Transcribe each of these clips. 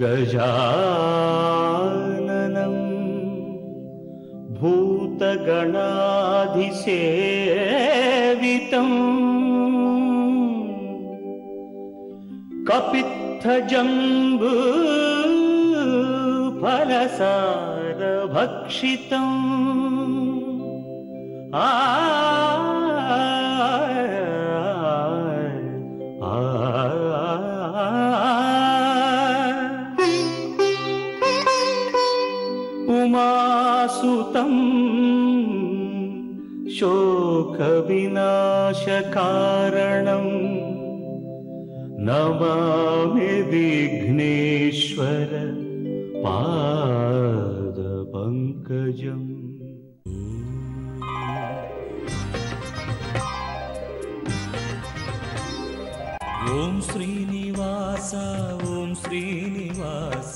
गजाननं भूतगणाधिसेवितं कपित्थजम्बू फलसारभक्षितम् उमासुतं शोकविनाशकारणं नमामि विघ्नेश्वर पादपङ्कजम्। ओम श्रीनिवास ओम श्रीनिवास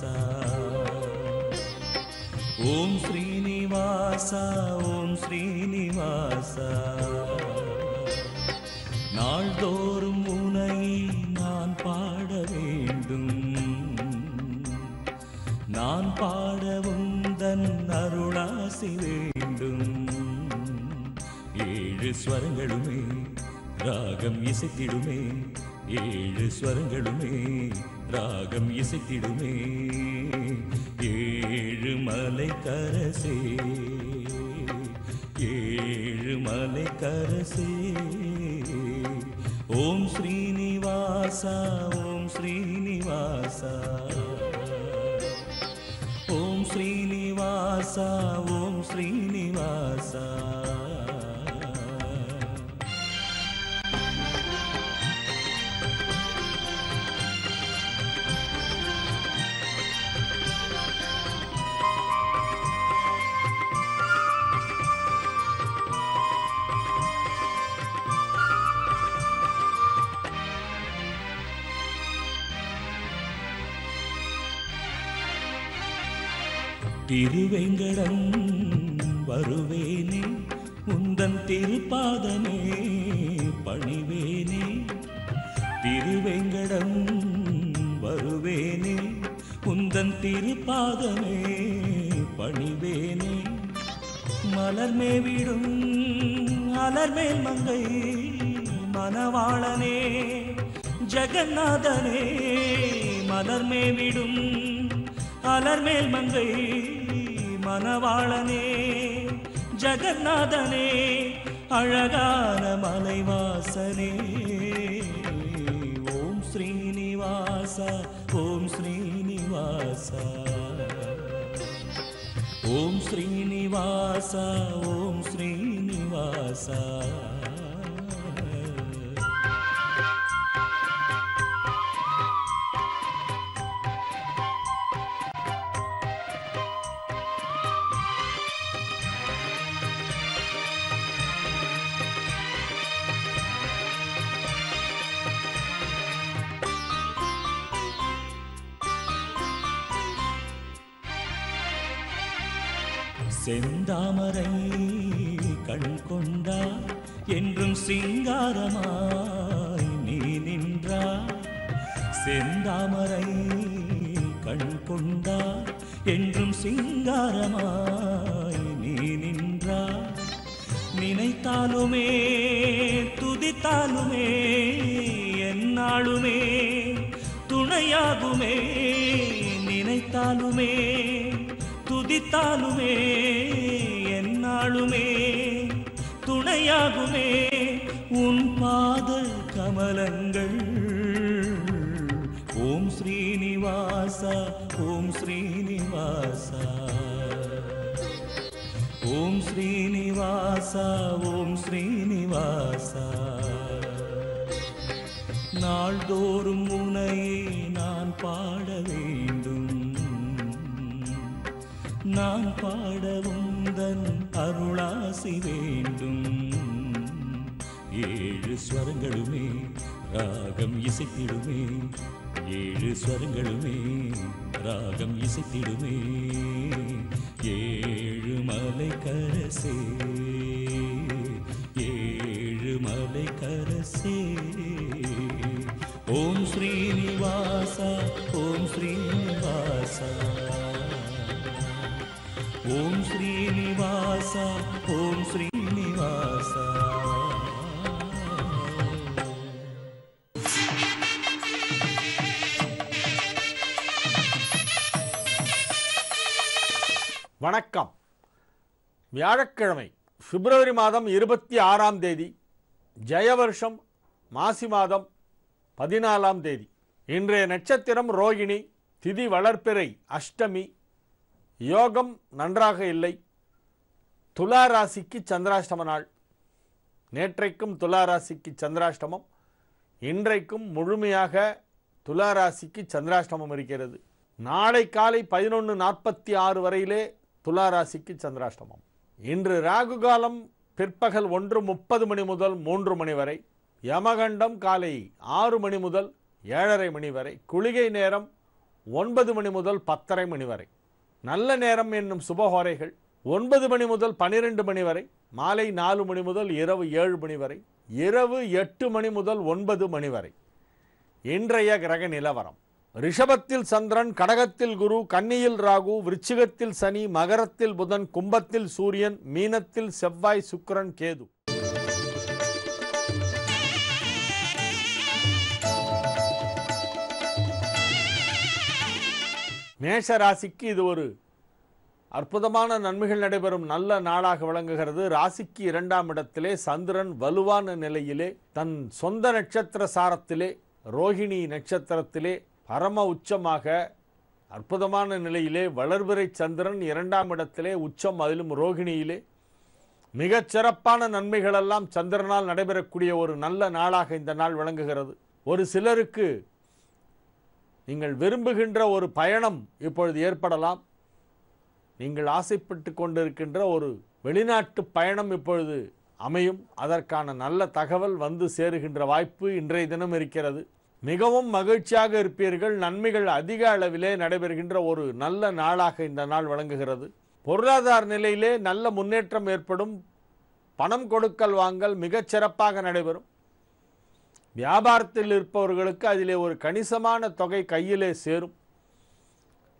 ओम श्रीनिवास ओम श्रीनिवास நாள்தோறும் உனை நான் பாட வேண்டும் நான் பாட உந்தன் அருளாசி வேண்டும் ஏழு ஸ்வரங்களுமே ராகம் இசைத்திடுமே ஏழு ஸ்வரங்களுமே ராகம் இசைத்திடுமே ஏழு மலை கரசே ஏழு மலை கரசே ஓம் ஸ்ரீனிவாசா ஓம் ஸ்ரீனிவாசா ஓம் ஸ்ரீனிவாசா ஓம் ஸ்ரீனிவாசா திருவேங்கடம் வருவேனே உந்தன் திருப்பாதமே பணிவேனே திருவேங்கடம் வருவேனே உந்தன் திருப்பாதமே பணிவேனே மலர்மேவிடும் அலர்மேல் மங்கை மணவாளனே ஜெகநாதனே மலர்மேவிடும் அலர்மேல் மங்கை மணவாளனே ஜெகநாதனே அழகான மலைவாசனே ஓம் ஸ்ரீனிவாசா ஓம் ஸ்ரீனிவாசா ஓம் ஸ்ரீனிவாசா ஓம் ஸ்ரீனிவாசா செந்தாமரை கண் கொண்டார் என்றும் சிங்காரமாய் நீ நின்றார் செந்தாமரை கண் கொண்டார் என்றும் சிங்காரமாய் நீ நின்றார் நினைத்தாலுமே துதித்தாலுமே என்னாலுமே துணையாகுமே நினைத்தாலுமே துதித்தாலுமே என்னாலுமே துணையாகுமே உன் பாத கமலங்கள் ஓம் ஸ்ரீனிவாசா ஓம் ஸ்ரீனிவாசா ஓம் ஸ்ரீனிவாசா ஓம் ஸ்ரீனிவாசா நாள்தோறும் உனையே நான் பாட வேண்டும் நான் பாட உந்தன் அருளாசி வேண்டும் ஏழு ஸ்வரங்களுமே ராகம் இசைத்திடுமே ஏழு ஸ்வரங்களுமே ராகம் இசைத்திடுமே ஏழு மலை கரசே ஏழு மலை கரசே ஓம் ஸ்ரீனிவாசா ஓம் ஸ்ரீனிவாசா ஸ்ரீனிவாசா ஓம் ஸ்ரீனிவாசா. வணக்கம். வியாழக்கிழமை பிப்ரவரி மாதம் 26ஆம் தேதி, ஜெயவர்ஷம் மாசி மாதம் 14ஆம் தேதி. இன்றைய நட்சத்திரம் ரோகிணி, திதி வளர்ப்பிறை, அஷ்டமி, யோகம் நன்றாக இல்லை. துலா ராசிக்கு சந்திராஷ்டம நாள். நேற்றைக்கும் துலா ராசிக்கு சந்திராஷ்டமம், இன்றைக்கும் முழுமையாக துலா ராசிக்கு சந்திராஷ்டமம் இருக்கிறது. நாளை காலை 11:46 வரையிலே துலா ராசிக்கு சந்திராஷ்டமம். இன்று ராகு காலம் பிற்பகல் 1:30 மணி முதல் 3 மணி வரை, யமகண்டம் காலை 6 மணி முதல் 7:30 மணி வரை, குளிகை நேரம் 9 மணி முதல் 10:30 மணி வரை. நல்ல நேரம் என்னும் சுபஹோரைகள் 9 மணி முதல் 12 மணி வரை, மாலை 4 மணி முதல் இரவு 7 மணி வரை, இரவு 8 மணி முதல் 9 மணி வரை. இன்றைய கிரக நிலவரம்: ரிஷபத்தில் சந்திரன், கடகத்தில் குரு, கன்னியில் ராகு, விருச்சிகத்தில் சனி, மகரத்தில் புதன், கும்பத்தில் சூரியன், மீனத்தில் செவ்வாய், சுக்கிரன், கேது. மேஷ ராசிக்கு இது ஒரு அற்புதமான நன்மைகள் நடைபெறும் நல்ல நாளாக விளங்குகிறது. ராசிக்கு 2ஆம் இடத்திலே சந்திரன் வலுவான நிலையிலே தன் சொந்த நட்சத்திர சாரத்திலே ரோகிணி நட்சத்திரத்திலே பரம உச்சமாக அற்புதமான நிலையிலே வளர்பிறை சந்திரன் 2ஆம் இடத்திலே உச்சம், அதிலும் ரோகிணியிலே மிகச் சிறப்பான நன்மைகளெல்லாம் சந்திரனால் நடைபெறக்கூடிய ஒரு நல்ல நாளாக இந்த நாள் விளங்குகிறது. ஒரு சிலருக்கு நீங்கள் விரும்புகின்ற ஒரு பயணம் இப்பொழுது ஏற்படலாம். நீங்கள் ஆசைப்பட்டு கொண்டிருக்கின்ற ஒரு வெளிநாட்டு பயணம் இப்பொழுது அமையும். அதற்கான நல்ல தகவல் வந்து சேருகின்ற வாய்ப்பு இன்றைய தினம் இருக்கிறது. மிகவும் மகிழ்ச்சியாக இருப்பீர்கள். நன்மைகள் அதிக அளவிலே நடைபெறுகின்ற ஒரு நல்ல நாளாக இந்த நாள் விளங்குகிறது. பொருளாதார நிலையிலே நல்ல முன்னேற்றம் ஏற்படும். பணம் கொடுக்கல் வாங்கல் மிகச் சிறப்பாக நடைபெறும். வியாபாரத்தில் இருப்பவர்களுக்கு அதிலே ஒரு கணிசமான தொகை கையிலே சேரும்.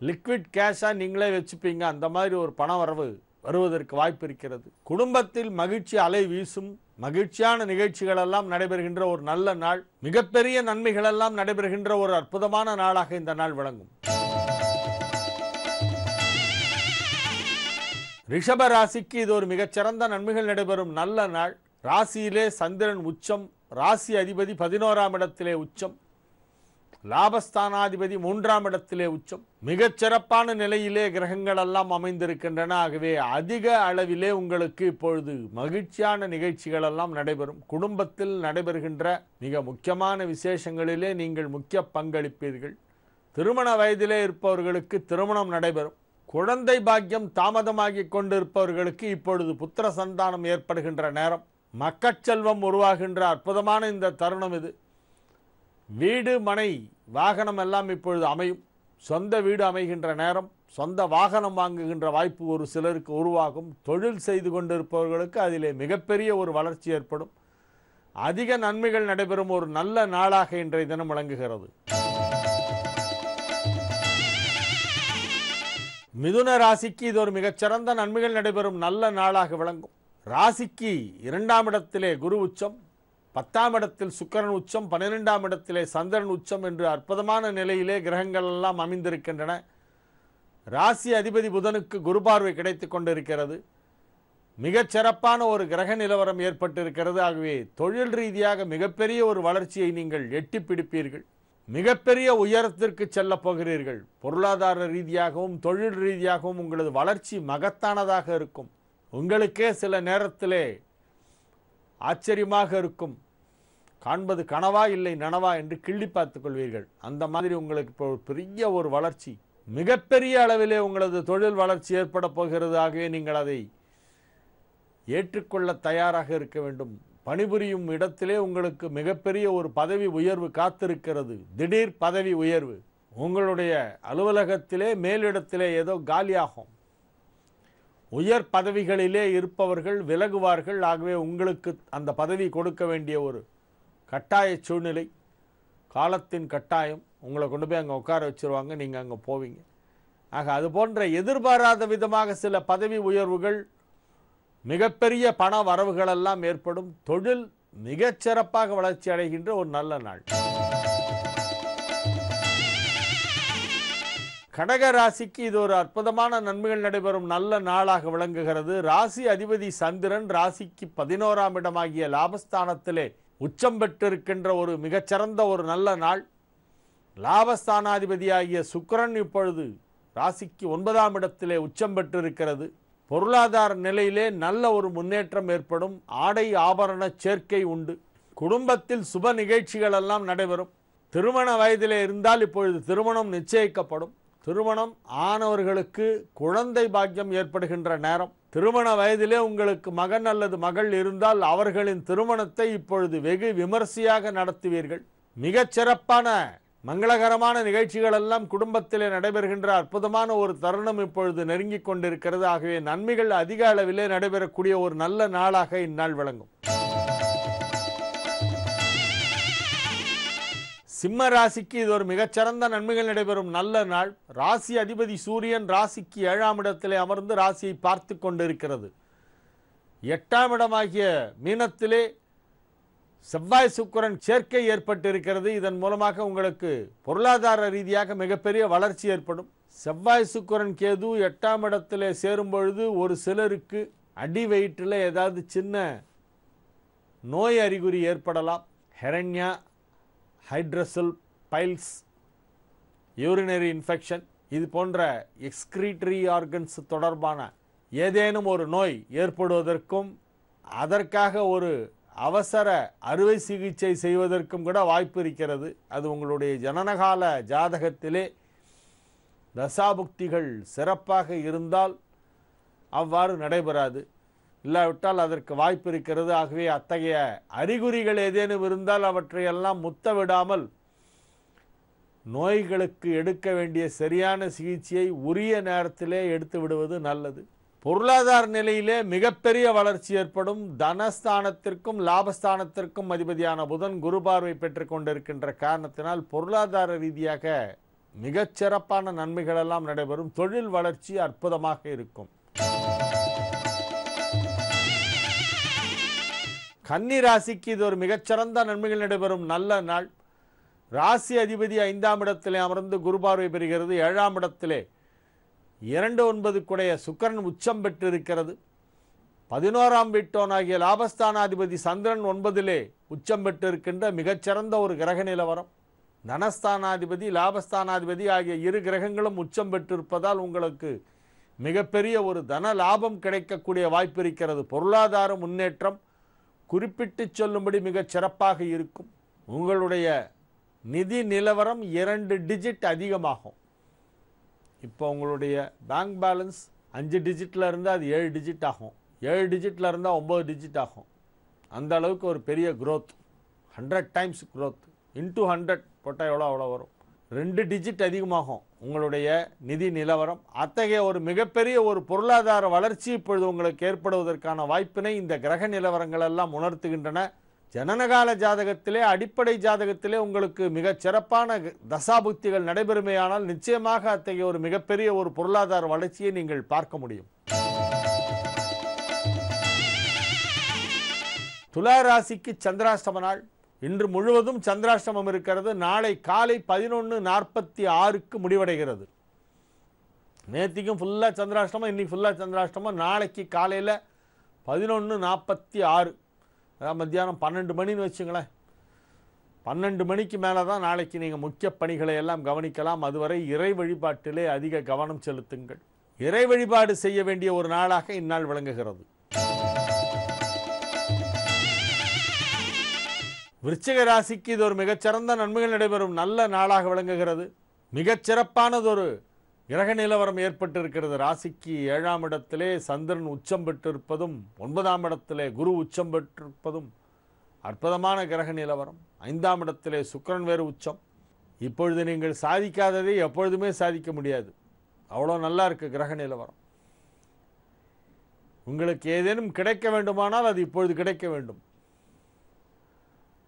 லிக்விட் கேஷாக நீங்களே வச்சுப்பீங்க. அந்த மாதிரி ஒரு பண வரவு வருவதற்கு வாய்ப்பு இருக்கிறது. குடும்பத்தில் மகிழ்ச்சி அலை வீசும். மகிழ்ச்சியான நிகழ்ச்சிகளெல்லாம் நடைபெறுகின்ற ஒரு நல்ல நாள். மிகப்பெரிய நன்மைகளெல்லாம் நடைபெறுகின்ற ஒரு அற்புதமான நாளாக இந்த நாள் விளங்கும். ரிஷப ராசிக்கு இது ஒரு மிகச்சிறந்த நன்மைகள் நடைபெறும் நல்ல நாள். ராசியிலே சந்திரன் உச்சம், ராசி அதிபதி 11ஆம் இடத்திலே உச்சம், லாபஸ்தானாதிபதி 3ஆம் இடத்திலே உச்சம். மிகச் சிறப்பான நிலையிலே கிரகங்கள் எல்லாம் அமைந்திருக்கின்றன. ஆகவே அதிக அளவிலே உங்களுக்கு இப்பொழுது மகிழ்ச்சியான நிகழ்ச்சிகள் எல்லாம் நடைபெறும். குடும்பத்தில் நடைபெறுகின்ற மிக முக்கியமான விசேஷங்களிலே நீங்கள் முக்கிய பங்களிப்பீர்கள். திருமண வயதிலே இருப்பவர்களுக்கு திருமணம் நடைபெறும். குழந்தை பாக்கியம் தாமதமாகி கொண்டிருப்பவர்களுக்கு இப்பொழுது புத்திர சந்தானம் ஏற்படுகின்ற நேரம். மக்கட்செல்வம் உருவாகின்ற அற்புதமான இந்த தருணம் இது. வீடு, மனை, வாகனம் எல்லாம் இப்பொழுது அமையும். சொந்த வீடு அமைகின்ற நேரம். சொந்த வாகனம் வாங்குகின்ற வாய்ப்பு ஒரு சிலருக்கு உருவாகும். தொழில் செய்து கொண்டிருப்பவர்களுக்கு அதிலே மிகப்பெரிய ஒரு வளர்ச்சி ஏற்படும். அதிக நன்மைகள் நடைபெறும் ஒரு நல்ல நாளாக இன்றைய தினம் விளங்குகிறது. மிதுன ராசிக்கு இது ஒரு மிகச்சிறந்த நன்மைகள் நடைபெறும் நல்ல நாளாக விளங்கும். ராசிக்கு 2ஆம் இடத்திலே குரு உச்சம், 10ஆம் இடத்தில் சுக்கிரன் உச்சம், 12ஆம் இடத்திலே சந்திரன் உச்சம் என்று அற்புதமான நிலையிலே கிரகங்கள் எல்லாம் அமைந்திருக்கின்றன. ராசி அதிபதி புதனுக்கு குரு பார்வை கிடைத்து கொண்டிருக்கிறது. மிகச் சிறப்பான ஒரு கிரக நிலவரம் ஏற்பட்டிருக்கிறது. ஆகவே தொழில் ரீதியாக மிகப்பெரிய ஒரு வளர்ச்சியை நீங்கள் எட்டி பிடிப்பீர்கள். மிகப்பெரிய உயரத்திற்கு செல்ல போகிறீர்கள். பொருளாதார ரீதியாகவும் தொழில் ரீதியாகவும் உங்களது வளர்ச்சி மகத்தானதாக இருக்கும். உங்களுக்கே சில நேரத்திலே ஆச்சரியமாக இருக்கும். காண்பது கனவா இல்லை நனவா என்று கிள்ளி பார்த்துக் கொள்வீர்கள். அந்த மாதிரி உங்களுக்கு இப்போ பெரிய ஒரு வளர்ச்சி, மிகப்பெரிய அளவிலே உங்களது தொழில் வளர்ச்சி ஏற்பட போகிறது. ஆகவே நீங்கள் அதை ஏற்றுக்கொள்ள தயாராக இருக்க வேண்டும். பணிபுரியும் இடத்திலே உங்களுக்கு மிகப்பெரிய ஒரு பதவி உயர்வு காத்திருக்கிறது. திடீர் பதவி உயர்வு. உங்களுடைய அலுவலகத்திலே மேலிடத்திலே ஏதோ காலியாகும். உயர் பதவிகளிலே இருப்பவர்கள் விலகுவார்கள். ஆகவே உங்களுக்கு அந்த பதவி கொடுக்க வேண்டிய ஒரு கட்டாய சூழ்நிலை, காலத்தின் கட்டாயம். உங்களை கொண்டு போய் அங்கே உட்கார வச்சுருவாங்க. நீங்கள் அங்கே போவீங்க. ஆக அது போன்ற எதிர்பாராத விதமாக சில பதவி உயர்வுகள், மிகப்பெரிய பண வரவுகள் எல்லாம் ஏற்படும். தொழில் மிகச் சிறப்பாக வளர்ச்சி அடைகின்ற ஒரு நல்ல நாள். கடக ராசிக்கு இது ஒரு அற்புதமான நன்மைகள் நடைபெறும் நல்ல நாளாக விளங்குகிறது. ராசி அதிபதி சந்திரன் ராசிக்கு 11ஆம் இடமாகிய லாபஸ்தானத்திலே உச்சம் பெற்றிருக்கின்ற ஒரு மிகச்சிறந்த ஒரு நல்ல நாள். லாபஸ்தானாதிபதியாகிய சுக்கிரன் இப்பொழுது ராசிக்கு 9ஆம் இடத்திலே உச்சம் பெற்றிருக்கிறது. பொருளாதார நிலையிலே நல்ல ஒரு முன்னேற்றம் ஏற்படும். ஆடை ஆபரண சேர்க்கை உண்டு. குடும்பத்தில் சுப நிகழ்ச்சிகள் எல்லாம் நடைபெறும். திருமண வயதிலே இருந்தால் இப்பொழுது திருமணம் நிச்சயிக்கப்படும். திருமணம் ஆனவர்களுக்கு குழந்தை பாக்கியம் ஏற்படுகின்ற நேரம். திருமண வயதிலே உங்களுக்கு மகன் அல்லது மகள் இருந்தால் அவர்களின் திருமணத்தை இப்பொழுது வெகு விமர்சையாக நடத்துவீர்கள். மிகச் சிறப்பான மங்களகரமான நிகழ்ச்சிகள் எல்லாம் குடும்பத்திலே நடைபெறுகின்ற அற்புதமான ஒரு தருணம் இப்பொழுது நெருங்கிக் கொண்டிருக்கிறது. ஆகவே நன்மைகள் அதிக அளவிலே நடைபெறக்கூடிய ஒரு நல்ல நாளாக இந்நாள் விளங்கும். சிம்ம ராசிக்கு இது ஒரு மிகச்சிறந்த நன்மைகள் நடைபெறும் நல்ல நாள். ராசி அதிபதி சூரியன் ராசிக்கு 7ஆம் இடத்திலே அமர்ந்து ராசியை பார்த்து கொண்டிருக்கிறது. 8ஆம் இடமாகிய மீனத்திலே செவ்வாய் சுக்கிரன் சேர்க்கை ஏற்பட்டிருக்கிறது. இதன் மூலமாக உங்களுக்கு பொருளாதார ரீதியாக மிகப்பெரிய வளர்ச்சி ஏற்படும். செவ்வாய் சுக்கிரன் கேது 8ஆம் இடத்திலே சேரும் பொழுது ஒரு சிலருக்கு அடி வயிற்றில் ஏதாவது சின்ன நோய் அறிகுறி ஏற்படலாம். ஹெரண்யா, ஹைட்ரசல், பைல்ஸ், யூரினரி இன்ஃபெக்ஷன், இது போன்ற எக்ஸ்கிரீட்டரி ஆர்கன்ஸ் தொடர்பான ஏதேனும் ஒரு நோய் ஏற்படுவதற்கும் அதற்காக ஒரு அவசர அறுவை சிகிச்சை செய்வதற்கும் கூட வாய்ப்பு இருக்கிறது. அது உங்களுடைய ஜனனகால ஜாதகத்திலே தசாபுக்திகள் சிறப்பாக இருந்தால் அவ்வாறு நடைபெறாது. இல்லாவிட்டால் அதற்கு வாய்ப்பு இருக்கிறது. ஆகவே அத்தகைய அறிகுறிகள் ஏதேனும் இருந்தால் அவற்றையெல்லாம் முத்த விடாமல் நோய்களுக்கு எடுக்க வேண்டிய சரியான சிகிச்சையை உரிய நேரத்திலே எடுத்து விடுவது நல்லது. பொருளாதார நிலையிலே மிகப்பெரிய வளர்ச்சி ஏற்படும். தனஸ்தானத்திற்கும் லாபஸ்தானத்திற்கும் அதிபதியான புதன் குரு பார்வை பெற்றுக் கொண்டிருக்கின்ற காரணத்தினால் பொருளாதார ரீதியாக மிகச்சிறப்பான நன்மைகள் எல்லாம் நடைபெறும். தொழில் வளர்ச்சி அற்புதமாக இருக்கும். கன்னி ராசிக்கு இது ஒரு மிகச்சிறந்த நன்மைகள் நடைபெறும் நல்ல நாள். ராசி அதிபதி 5ஆம் இடத்திலே அமர்ந்து குரு பார்வை பெறுகிறது. 7ஆம் இடத்திலே 2-9 குடைய சுக்கிரன் உச்சம் பெற்றிருக்கிறது. 11ஆம் வீட்டோனாகிய லாபஸ்தானாதிபதி சந்திரன் 9லே உச்சம் பெற்றிருக்கின்ற மிகச்சிறந்த ஒரு கிரக நிலவரம். தனஸ்தானாதிபதி லாபஸ்தானாதிபதி ஆகிய இரு கிரகங்களும் உச்சம் பெற்றிருப்பதால் உங்களுக்கு மிகப்பெரிய ஒரு தன லாபம் கிடைக்கக்கூடிய வாய்ப்பு இருக்கிறது. பொருளாதார முன்னேற்றம் குறிப்பிட்டு சொல்லும்படி மிகச் சிறப்பாக இருக்கும். உங்களுடைய நிதி நிலவரம் 2 டிஜிட் அதிகமாகும். இப்போ உங்களுடைய பேங்க் பேலன்ஸ் 5 டிஜிட்டில் இருந்தால் அது 7 டிஜிட் ஆகும். 7 டிஜிட்டில் இருந்தால் 9 டிஜிட் ஆகும். அந்த அளவுக்கு ஒரு பெரிய growth, 100 டைம்ஸ் growth இன்ட்டு 100 போட்டால் எவ்வளோ வரும்? 2 டிஜிட் அதிகமாகும் உங்களுடைய நிதி நிலவரம். அத்தகைய ஒரு மிகப்பெரிய ஒரு பொருளாதார வளர்ச்சி இப்பொழுது உங்களுக்கு ஏற்படுவதற்கான வாய்ப்பினை இந்த கிரக நிலவரங்கள் எல்லாம் உணர்த்துகின்றன. ஜனனகால ஜாதகத்திலே, அடிப்படை ஜாதகத்திலே உங்களுக்கு மிகச் சிறப்பான தசாபுக்திகள் நடைபெறுமையானால் நிச்சயமாக அத்தகைய ஒரு மிகப்பெரிய ஒரு பொருளாதார வளர்ச்சியை நீங்கள் பார்க்க முடியும். துலா ராசிக்கு சந்திராஷ்டம நாள். இன்று முழுவதும் சந்திராஷ்டமம் இருக்கிறது. நாளை காலை 11:46க்கு முடிவடைகிறது. நேற்றுக்கும் ஃபுல்லாக சந்திராஷ்டமம், இன்னைக்கு ஃபுல்லாக சந்திராஷ்டமம். நாளைக்கு காலையில் 11:46, அதாவது மத்தியானம் 12 மணின்னு வச்சுங்களேன். 12 மணிக்கு மேலே தான் நாளைக்கு நீங்கள் முக்கிய பணிகளை எல்லாம் கவனிக்கலாம். அதுவரை இறை வழிபாட்டிலே அதிக கவனம் செலுத்துங்கள். இறை வழிபாடு செய்ய வேண்டிய ஒரு நாளாக இந்நாள் விளங்குகிறது. விருச்சிக ராசிக்கு இது ஒரு மிகச்சிறந்த நன்மைகள் நடைபெறும் நல்ல நாளாக விளங்குகிறது. மிகச்சிறப்பானதொரு கிரக நிலவரம் ஏற்பட்டிருக்கிறது. ராசிக்கு 7ஆம் இடத்திலே சந்திரன் உச்சம் பெற்றிருப்பதும் 9ஆம் இடத்திலே குரு உச்சம் பெற்றிருப்பதும் அற்புதமான கிரக நிலவரம். 5ஆம் இடத்திலே சுக்கிரன் வேறு உச்சம். இப்பொழுது நீங்கள் சாதிக்காததை எப்பொழுதுமே சாதிக்க முடியாது. அவ்வளோ நல்லா இருக்குது கிரக நிலவரம். உங்களுக்கு ஏதேனும் கிடைக்க வேண்டுமானால் அது இப்பொழுது கிடைக்க வேண்டும்.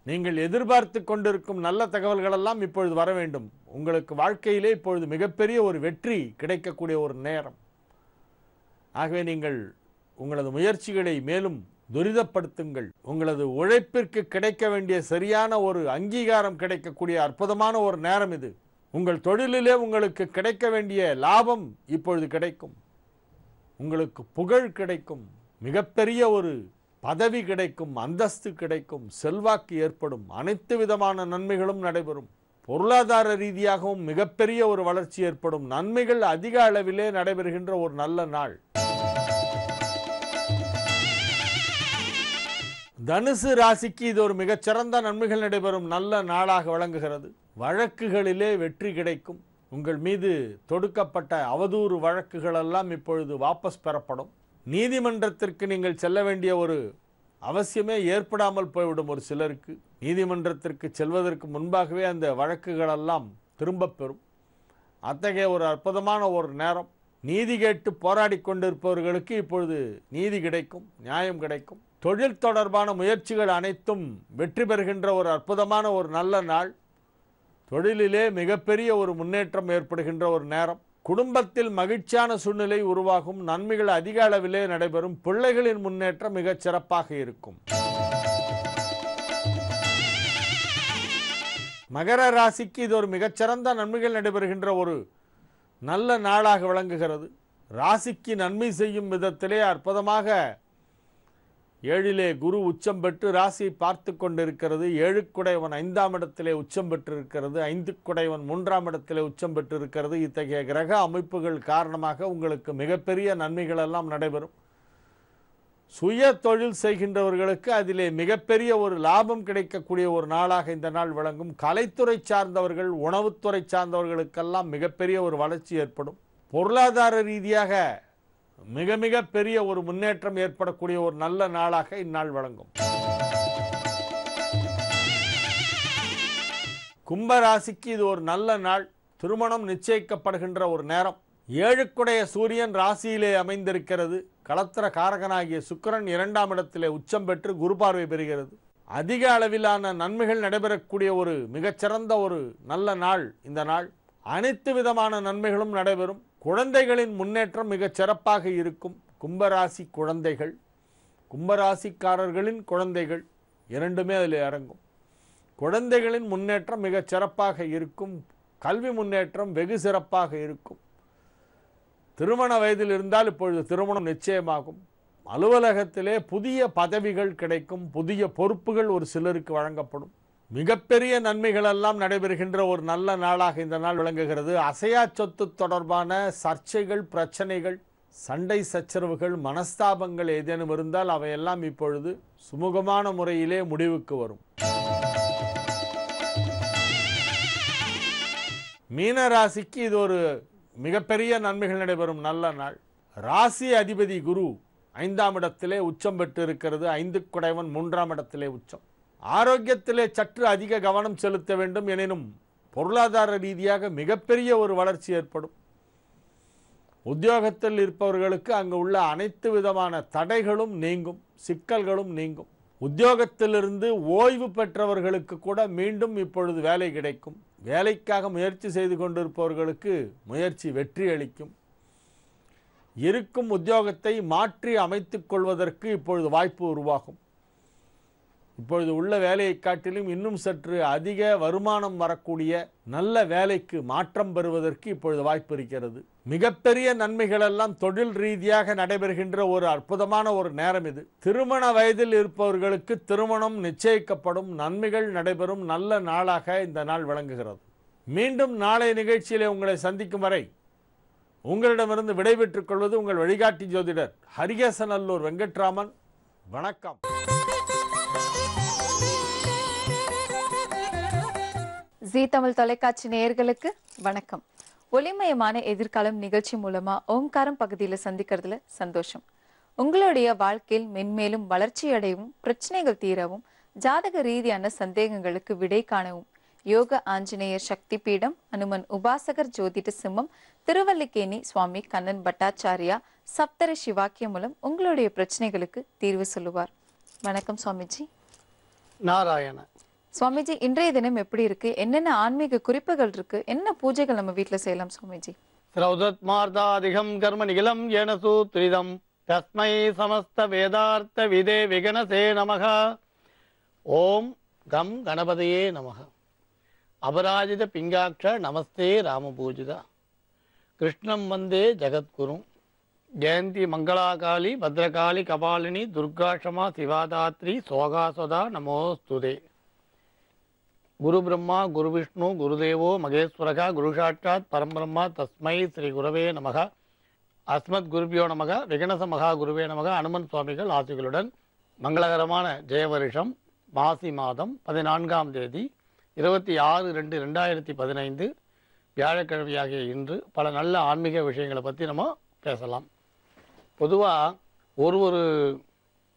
நீங்கள் எதிர்பார்த்து கொண்டிருக்கும் நல்ல தகவல்களெல்லாம் இப்பொழுது வர வேண்டும். உங்களுக்கு வாழ்க்கையிலே இப்பொழுது மிகப்பெரிய ஒரு வெற்றி கிடைக்கக்கூடிய ஒரு நேரம். ஆகவே நீங்கள் உங்களது முயற்சிகளை மேலும் துரிதப்படுத்துங்கள். உங்களது உழைப்பிற்கு கிடைக்க வேண்டிய சரியான ஒரு அங்கீகாரம் கிடைக்கக்கூடிய அற்புதமான ஒரு நேரம் இது. உங்கள் தொழிலிலே உங்களுக்கு கிடைக்க வேண்டிய லாபம் இப்பொழுது கிடைக்கும். உங்களுக்கு புகழ் கிடைக்கும், மிகப்பெரிய ஒரு பதவி கிடைக்கும், அந்தஸ்து கிடைக்கும், செல்வாக்கு ஏற்படும், அனைத்து விதமான நன்மைகளும் நடைபெறும். பொருளாதார ரீதியாகவும் மிகப்பெரிய ஒரு வளர்ச்சி ஏற்படும். நன்மைகள் அதிக அளவிலே நடைபெறுகின்ற ஒரு நல்ல நாள். தனுசு ராசிக்கு இது ஒரு மிகச்சிறந்த நன்மைகள் நடைபெறும் நல்ல நாளாக விளங்குகிறது. வழக்குகளிலே வெற்றி கிடைக்கும். உங்கள் மீது தொடுக்கப்பட்ட அவதூறு வழக்குகள் எல்லாம் இப்பொழுது வாபஸ் பெறப்படும். நீதிமன்றத்திற்கு நீங்கள் செல்ல வேண்டிய ஒரு அவசியமே ஏற்படாமல் போய்விடும். ஒரு சிலருக்கு நீதிமன்றத்திற்கு செல்வதற்கு முன்பாகவே அந்த வழக்குகளெல்லாம் திரும்பப் பெறும். அத்தகைய ஒரு அற்புதமான ஒரு நேரம். நீதி கேட்டு போராடி கொண்டிருப்பவர்களுக்கு இப்பொழுது நீதி கிடைக்கும், நியாயம் கிடைக்கும். தொழில் தொடர்பான முயற்சிகள் அனைத்தும் வெற்றி பெறுகின்ற ஒரு அற்புதமான ஒரு நல்ல நாள். தொழிலிலே மிகப்பெரிய ஒரு முன்னேற்றம் ஏற்படுகின்ற ஒரு நேரம். குடும்பத்தில் மகிழ்ச்சியான சூழ்நிலை உருவாகும். நன்மைகள் அதிக அளவிலே நடைபெறும். பிள்ளைகளின் முன்னேற்றம் மிகச் சிறப்பாக இருக்கும். மகர ராசிக்கு இது ஒரு மிகச்சிறந்த நன்மைகள் நடைபெறுகின்ற ஒரு நல்ல நாளாக விளங்குகிறது. ராசிக்கு நன்மை செய்யும் விதத்திலே அற்புதமாக 7லே குரு உச்சம் பெற்று ராசியை பார்த்து கொண்டிருக்கிறது. 7க்குடையவன் 5ஆம் இடத்திலே உச்சம் பெற்றிருக்கிறது. 5க்குடையவன் 3ஆம் இடத்திலே உச்சம் பெற்றிருக்கிறது. இத்தகைய கிரக அமைப்புகள் காரணமாக உங்களுக்கு மிகப்பெரிய நன்மைகள் எல்லாம் நடைபெறும். சுய தொழில் செய்கின்றவர்களுக்கு அதிலே மிகப்பெரிய ஒரு லாபம் கிடைக்கக்கூடிய ஒரு நாளாக இந்த நாள் விளங்கும். கலைத்துறை சார்ந்தவர்கள், உணவுத்துறை சார்ந்தவர்களுக்கெல்லாம் மிகப்பெரிய ஒரு வளர்ச்சி ஏற்படும். பொருளாதார ரீதியாக மிக மிக பெரிய ஒரு முன்னேற்றம் ஏற்படக்கூடிய ஒரு நல்ல நாளாக இந்நாள் வழங்கும். கும்பராசிக்கு இது ஒரு நல்ல நாள். திருமணம் நிச்சயிக்கப்படுகின்ற ஒரு நேரம். 7க்குடைய சூரியன் ராசியிலே அமைந்திருக்கிறது. களத்திர காரகனாகிய சுக்கிரன் 2ஆம் இடத்திலே உச்சம் பெற்று குரு பார்வை பெறுகிறது. அதிக அளவிலான நன்மைகள் நடைபெறக்கூடிய ஒரு மிகச்சிறந்த ஒரு நல்ல நாள் இந்த நாள். அனைத்து விதமான நன்மைகளும் நடைபெறும். குழந்தைகளின் முன்னேற்றம் மிகச் சிறப்பாக இருக்கும். கும்பராசி குழந்தைகள், கும்பராசிக்காரர்களின் குழந்தைகள் இரண்டுமே அதில் அடங்கும். குழந்தைகளின் முன்னேற்றம் மிகச் சிறப்பாக இருக்கும். கல்வி முன்னேற்றம் வெகு சிறப்பாக இருக்கும். திருமண வயதில் இருந்தால் இப்பொழுது திருமணம் நிச்சயமாகும். அலுவலகத்திலே புதிய பதவிகள் கிடைக்கும். புதிய பொறுப்புகள் ஒரு சிலருக்கு வழங்கப்படும். மிகப்பெரிய நன்மைகள் எல்லாம் நடைபெறுகின்ற ஒரு நல்ல நாளாக இந்த நாள் விளங்குகிறது. அசையா சொத்து தொடர்பான சர்ச்சைகள், பிரச்சனைகள், சண்டை சச்சரவுகள், மனஸ்தாபங்கள் ஏதேனும் இருந்தால் அவையெல்லாம் இப்பொழுது சுமூகமான முறையிலே முடிவுக்கு வரும். மீன ராசிக்கு இது ஒரு மிகப்பெரிய நன்மைகள் நடைபெறும் நல்ல நாள். ராசி அதிபதி குரு 5ஆம் இடத்திலே உச்சம் பெற்று இருக்கிறது. 5க்குடையவன் 3ஆம் இடத்திலே உச்சம். ஆரோக்கியத்திலே சற்று அதிக கவனம் செலுத்த வேண்டும். எனினும் பொருளாதார ரீதியாக மிகப்பெரிய ஒரு வளர்ச்சி ஏற்படும். உத்தியோகத்தில் இருப்பவர்களுக்கு அங்கு உள்ள அனைத்து விதமான தடைகளும் நீங்கும், சிக்கல்களும் நீங்கும். உத்தியோகத்திலிருந்து ஓய்வு பெற்றவர்களுக்கு கூட மீண்டும் இப்பொழுது வேலை கிடைக்கும். வேலைக்காக முயற்சி செய்து கொண்டிருப்பவர்களுக்கு முயற்சி வெற்றி அளிக்கும். இருக்கும் உத்தியோகத்தை மாற்றி அமைத்துக் கொள்வதற்கு இப்பொழுது வாய்ப்பு உருவாகும். இப்பொழுது உள்ள வேலையை காட்டிலும் இன்னும் சற்று அதிக வருமானம் வரக்கூடிய நல்ல வேலைக்கு மாற்றம் பெறுவதற்கு இப்பொழுது வாய்ப்பு இருக்கிறது. மிகப்பெரிய நன்மைகள் எல்லாம் தொழில் ரீதியாக நடைபெறுகின்ற ஒரு அற்புதமான ஒரு நேரம் இது. திருமண வயதில் இருப்பவர்களுக்கு திருமணம் நிச்சயிக்கப்படும். நன்மைகள் நடைபெறும் நல்ல நாளாக இந்த நாள் விளங்குகிறது. மீண்டும் நாளை நிகழ்ச்சியிலே உங்களை சந்திக்கும் வரை உங்களிடமிருந்து விடைபெற்றுக் கொள்வது உங்கள் வழிகாட்டி ஜோதிடர் ஹரிகேசநல்லூர் வெங்கட்ராமன். வணக்கம். ஜீ தமிழ் தொலைக்காட்சி நேயர்களுக்கு வணக்கம். ஒளிமயமான எதிர்காலம் நிகழ்ச்சி மூலமா ஓங்காரம் பகுதியில சந்திக்கிறதுல சந்தோஷம். உங்களுடைய வாழ்க்கையில் மென்மேலும் வளர்ச்சி அடையவும், பிரச்சனைகள் தீரவும், ஜாதக ரீதியான சந்தேகங்களுக்கு விடை காணவும் யோக ஆஞ்சநேயர் சக்தி பீடம், அனுமன் உபாசகர் ஜோதிட சிம்மம், திருவல்லிக்கேணி சுவாமி கண்ணன் பட்டாச்சாரியா சப்தர சிவாக்கியம் மூலம் உங்களுடைய பிரச்சனைகளுக்கு தீர்வு சொல்லுவார். வணக்கம் சுவாமிஜி. நாராயண. சுவாமிஜி, இன்றைய தினம் எப்படி இருக்கு? என்னென்ன ஆன்மீக குறிப்புகள் இருக்கு? என்ன பூஜைகள் நம்ம வீட்ல செய்யலாம் சுவாமிஜி? ஸ்ரௌதத்மார்த்தாதிகம் கர்ம நிகிலம் ஏன சூத்ரிதம் தஸ்மை சமஸ்த வேதார்த்த விதே விகனசே நமக. ஓம் கம் கணபதியே நமக. அபராஜித பிங்காட்ச நமஸ்தே ராமபூஜிதா கிருஷ்ணம் வந்தே ஜகத்குரும். ஜெயந்தி மங்களாகாளி பத்ரகாளி கபாலினி துர்காஷமா சிவாதாத்ரி சோகாசதா நமோஸ்துதே. குரு பிரம்மா குரு விஷ்ணு குருதேவோ மகேஸ்வரகா குரு சாட்சாத் பரம்பிரம்மா தஸ்மை ஸ்ரீ குரவே நமக. அஸ்மத் குருபியோ நமக. விகனச மகா குருவே நமக. அனுமன் சுவாமிகள் ஆசிகளுடன் மங்களகரமான ஜெயவருஷம் மாசி மாதம் 14ஆம் தேதி 26/2/2015 வியாழக்கிழமையாகிய இன்று பல நல்ல ஆன்மீக விஷயங்களை பற்றி நம்ம பேசலாம். பொதுவாக ஒரு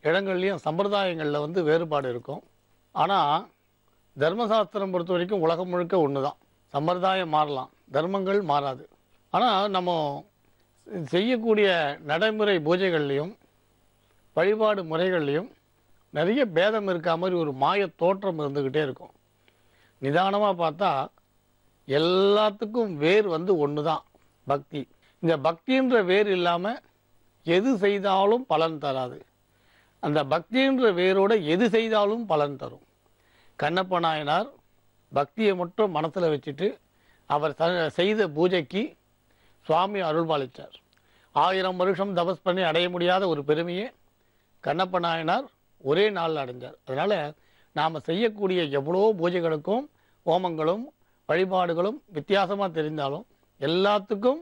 இடங்கள்லையும் சம்பிரதாயங்களில் வந்து வேறுபாடு இருக்கும். ஆனால் தர்மசாஸ்திரம் பொறுத்த வரைக்கும் உலகம் முழுக்க ஒன்று தான். சம்பிரதாயம் மாறலாம், தர்மங்கள் மாறாது. ஆனால் நம்ம செய்யக்கூடிய நடைமுறை பூஜைகள்லையும் வழிபாடு முறைகள்லையும் நிறைய பேதம் இருக்கா மாதிரி ஒரு மாய தோற்றம் இருந்துக்கிட்டே இருக்கும். நிதானமாக பார்த்தா எல்லாத்துக்கும் வேர் வந்து ஒன்று தான், பக்தி. இந்த பக்தின்ற வேர் இல்லாமல் எது செய்தாலும் பலன் தராது. அந்த பக்தின்ற வேரோட எது செய்தாலும் பலன் தரும். கண்ணப்ப நாயனார் பக்தியை மட்டும் மனசில் வச்சுட்டு அவர் செய்த பூஜைக்கு சுவாமி அருள்பாலித்தார். 1000 வருஷம் தபஸ் பண்ணி அடைய முடியாத ஒரு பெருமையை கண்ணப்ப நாயனார் ஒரே நாளில் அடைஞ்சார். அதனால் நாம் செய்யக்கூடிய எவ்வளோ பூஜைகளுக்கும் ஹோமங்களும் வழிபாடுகளும் வித்தியாசமாக தெரிந்தாலும் எல்லாத்துக்கும்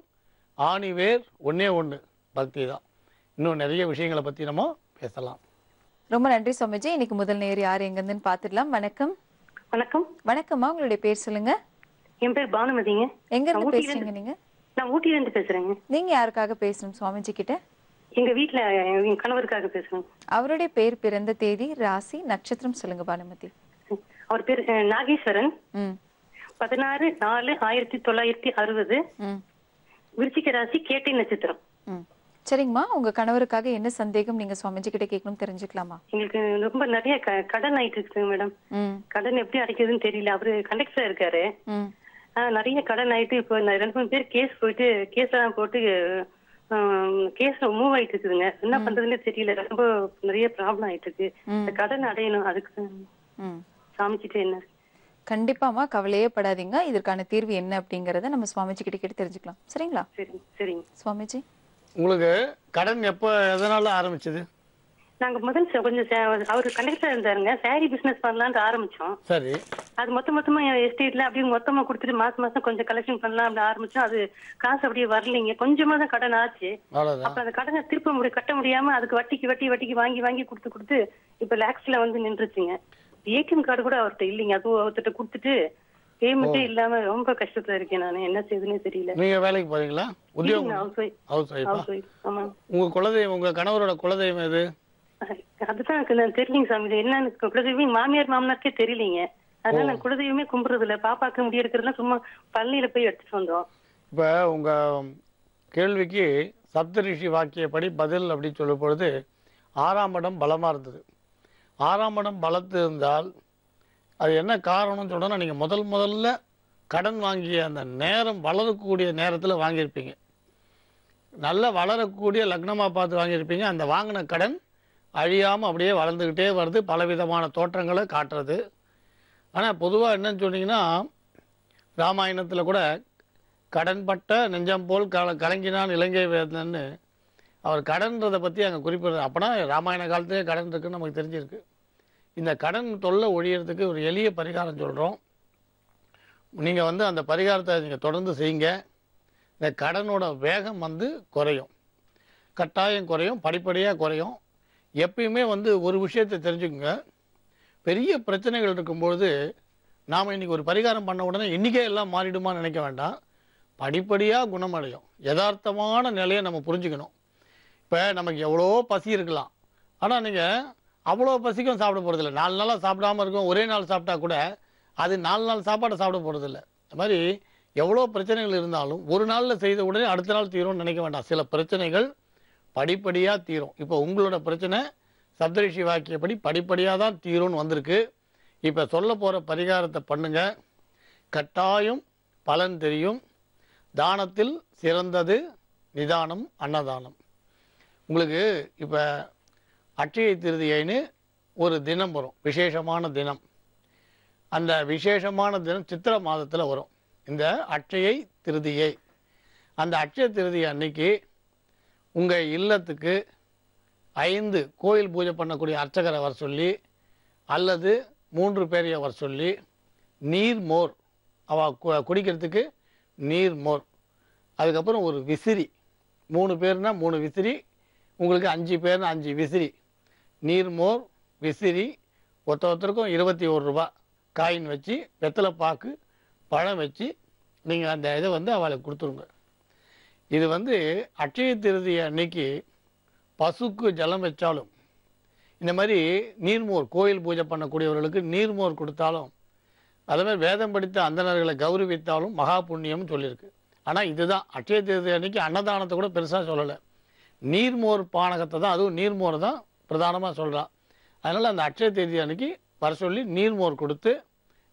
ஆணிவேர் ஒன்றே ஒன்று, பக்தி தான். இன்னும் நிறைய விஷயங்களை பற்றி நம்ம பேசலாம். ரொம்ப நன்றி சுவாமிஜி. இன்னைக்கு முதல் நேர் யார் எங்கன்னு பாத்துடலாம். வணக்கம். வணக்கம். வணக்கம்மா, உங்களுடைய பேர் சொல்லுங்க. என் பேர் பானுமதிங்க. எங்க இருந்து பேசுறீங்க நீங்க? நான் ஊட்டில இருந்து பேசுறேங்க. நீங்க யாருக்காக பேசணும் சுவாமிஜி கிட்ட? எங்க வீட்டுல என் கணவருக்காக பேசுறேன். அவருடைய பேர், பிறந்த தேதி, ராசி, நட்சத்திரம் சொல்லுங்க பானுமதி. அவர் பேர் நாகேஸ்வரன். 16/4/1960. விருச்சிக ராசி, கேட்டை நட்சத்திரம். சரிங்கம்மா, உங்க கணவருக்காக என்ன சந்தேகம் நீங்க சுவாமிஜி கிட்ட கேட்கணும் தெரிஞ்சுக்கலாமா? எங்களுக்கு ரொம்ப நிறைய கடன் ஆயிட்டு இருக்குங்க மேடம். கடன் எப்படி அடைக்கிறதுன்னு தெரியல. அவரு கண்டக்டரா இருக்காரு. நிறைய கடன் ஆயிட்டு இப்போ 2-3 பேர் கேஸ் எல்லாம் போட்டு கேஸ் மூவ் ஆயிட்டு இருக்குதுங்க. என்ன பண்றதுன்னு தெரியல. ரொம்ப நிறைய ப்ராப்ளம் ஆயிட்டு இருக்கு. கடன் அடையணும். அதுக்கு சாமிச்சிட்டு என்ன? கண்டிப்பாமா, கவலையே படாதீங்க. இதற்கான தீர்வு என்ன அப்படிங்கறத நம்ம சுவாமிஜி கிட்ட கேட்டு தெரிஞ்சுக்கலாம். சரிங்களா? சரிங்க சுவாமிஜி. உங்களுக்கு கடன் எப்போ எதனால ஆரம்பிச்சது? நாங்க முதல் கொஞ்சம் அவரு கண்டக்டரா இருந்தாருங்க. சாரி பிசினஸ் பண்ணலாம்னு ஆரம்பிச்சோம். சரி. அது மொத்தமா எஸ்டேட்ல அப்படியே மொத்தமா கொடுத்துட்டு மாசம் கொஞ்சம் கலெக்ஷன் பண்ணலாம் அப்படி ஆரம்பிச்சோம். அது காசு அப்படியே வரலைங்க. கொஞ்சமா தான் கடன் ஆச்சு. அப்ப அந்த கடனை கட்ட முடியாம அதுக்கு வட்டிக்கு வாங்கி கொடுத்து இப்ப லேக்ஸ்ல வந்து நின்றுச்சுங்க. ஏடிஎம் கார்டு கூட அவர்கிட்ட இல்லைங்க. அது ஒருத்தட்ட கொடுத்துட்டு பேமெண்ட்டே இல்லாம ரொம்ப கஷ்டத்துல இருக்கேன். நான் என்ன செய்யுதுன்னே தெரியல. நீங்க வேலைக்கு போறீங்களா? உத்தியோகம்? House wife. ஆமா. உங்க குலதெய்வம், உங்க கணவரோட குலதெய்வம் எது? அதுதான் தெரியலீங்க சாமி. என்னன்னு குலதெய்வம் மாமியார் மாமனாருக்கே தெரியலீங்க. அதனால நான் குலதெய்வமே கும்பிடுறது இல்ல. பாப்பாக்கு முடி எடுக்கிறதுலாம் சும்மா பள்ளியில போய் எடுத்துட்டு வந்தோம். இப்ப உங்க கேள்விக்கு சப்தரிஷி வாக்கியப்படி பதில் அப்படின்னு சொல்லும் பொழுது 6ஆம் இடம் பலமா இருந்தது. 6ஆம் இடம் பலத்து இருந்தால் அது என்ன காரணம்னு சொன்னா, நீங்க முதல்ல கடன் வாங்கிய அந்த நேரம் வளரக்கூடிய நேரத்தில் வாங்கியிருப்பீங்க. நல்லா வளரக்கூடிய லக்னமாக பார்த்து வாங்கியிருப்பீங்க. அந்த வாங்கின கடன் அழியாமல் அப்படியே வளர்ந்துக்கிட்டே வருது, பலவிதமான தோற்றங்களை காட்டுறது. ஆனால் பொதுவாக என்னன்னு சொன்னீங்கன்னா, ராமாயணத்தில் கூட கடன்பட்ட நெஞ்சம் போல் கலங்கினான் இலங்கை வேதன்னு அவர் கடன்றதை பற்றி அங்கே குறிப்பிடுறார். அப்போனா ராமாயண காலத்திலே கடன் இருக்குன்னு நமக்கு தெரிஞ்சிருக்கு. இந்த கடன் தொல்லை ஒழியறதுக்கு ஒரு எளிய பரிகாரம் சொல்கிறோம். நீங்கள் வந்து அந்த பரிகாரத்தை நீங்கள் தொடர்ந்து செய்யுங்க. இந்த கடனோட வேகம் வந்து குறையும், கட்டாயம் குறையும், படிப்படியாக குறையும். எப்பயுமே வந்து ஒரு விஷயத்தை தெரிஞ்சுக்குங்க, பெரிய பிரச்சனைகள் இருக்கும்பொழுது நாம் இன்றைக்கி ஒரு பரிகாரம் பண்ண உடனே இன்றைக்கே எல்லாம் மாறிடுமான்னு நினைக்க வேண்டாம். படிப்படியாக குணமடையும். யதார்த்தமான நிலையை நம்ம புரிஞ்சுக்கணும். இப்போ நமக்கு எவ்வளோ பசி இருக்கலாம், ஆனால் நீங்கள் அவ்வளோ பசிக்கும் சாப்பிட போகிறதில்ல. 4 நாளாக சாப்பிடாமல் இருக்கும். ஒரே நாள் சாப்பிட்டா கூட அது 4 நாள் சாப்பாடை சாப்பிட போகிறதில்ல. அது மாதிரி எவ்வளோ பிரச்சனைகள் இருந்தாலும் ஒரு நாளில் செய்த உடனே அடுத்த நாள் தீரும்னு நினைக்க வேண்டாம். சில பிரச்சனைகள் படிப்படியாக தீரும். இப்போ உங்களோட பிரச்சனை சப்தரிஷி வாக்கியப்படி படிப்படியாக தான் தீரும்னு வந்திருக்கு. இப்போ சொல்ல போகிற பரிகாரத்தை பண்ணுங்க, கட்டாயம் பலன் தெரியும். தானத்தில் சிறந்தது நிதானம், அன்னதானம். உங்களுக்கு இப்போ அட்சய திருதியைன்னு ஒரு தினம் வரும், விசேஷமான தினம். அந்த விசேஷமான தினம் சித்திரை மாதத்தில் வரும், இந்த அட்சயை திருதியை. அந்த அட்சய திருதியை அன்னைக்கு உங்கள் இல்லத்துக்கு 5 கோயில் பூஜை பண்ணக்கூடிய அர்ச்சகரை வர சொல்லி, அல்லது 3 பேரையை வர சொல்லி, நீர்மோர் குடிக்கிறதுக்கு நீர்மோர், அதுக்கப்புறம் ஒரு விசிறி, 3 பேர்னா 3 விசிறி, உங்களுக்கு 5 பேர்னா 5 விசிறி, நீர்மோர் விசிறி, ஒருத்தருக்கும் 21 ரூபா காயின் வச்சு, வெத்தலை பாக்கு பழம் வச்சு நீங்கள் அந்த இதை அவளுக்கு கொடுத்துருங்க. இது அட்சய திருதி அன்னைக்கு பசுக்கு ஜலம் வச்சாலும், இந்த மாதிரி நீர்மோர் கோயில் பூஜை பண்ணக்கூடியவர்களுக்கு நீர்மோர் கொடுத்தாலும், அதே மாதிரி வேதம் படித்த அந்தணர்களை கௌரவித்தாலும் மகா புண்ணியம்னு சொல்லியிருக்கு. ஆனால் இதுதான் அட்சய திருதி அன்னைக்கு அன்னதானத்தை கூட பெருசாக சொல்லலை, நீர்மோர் பானகத்தை தான், அதுவும் நீர்மோர் தான் பிரதானமாக சொல்கிறான். அதனால் அந்த அட்சய திருதி அன்னைக்கு வர சொல்லி நீர்மோர் கொடுத்து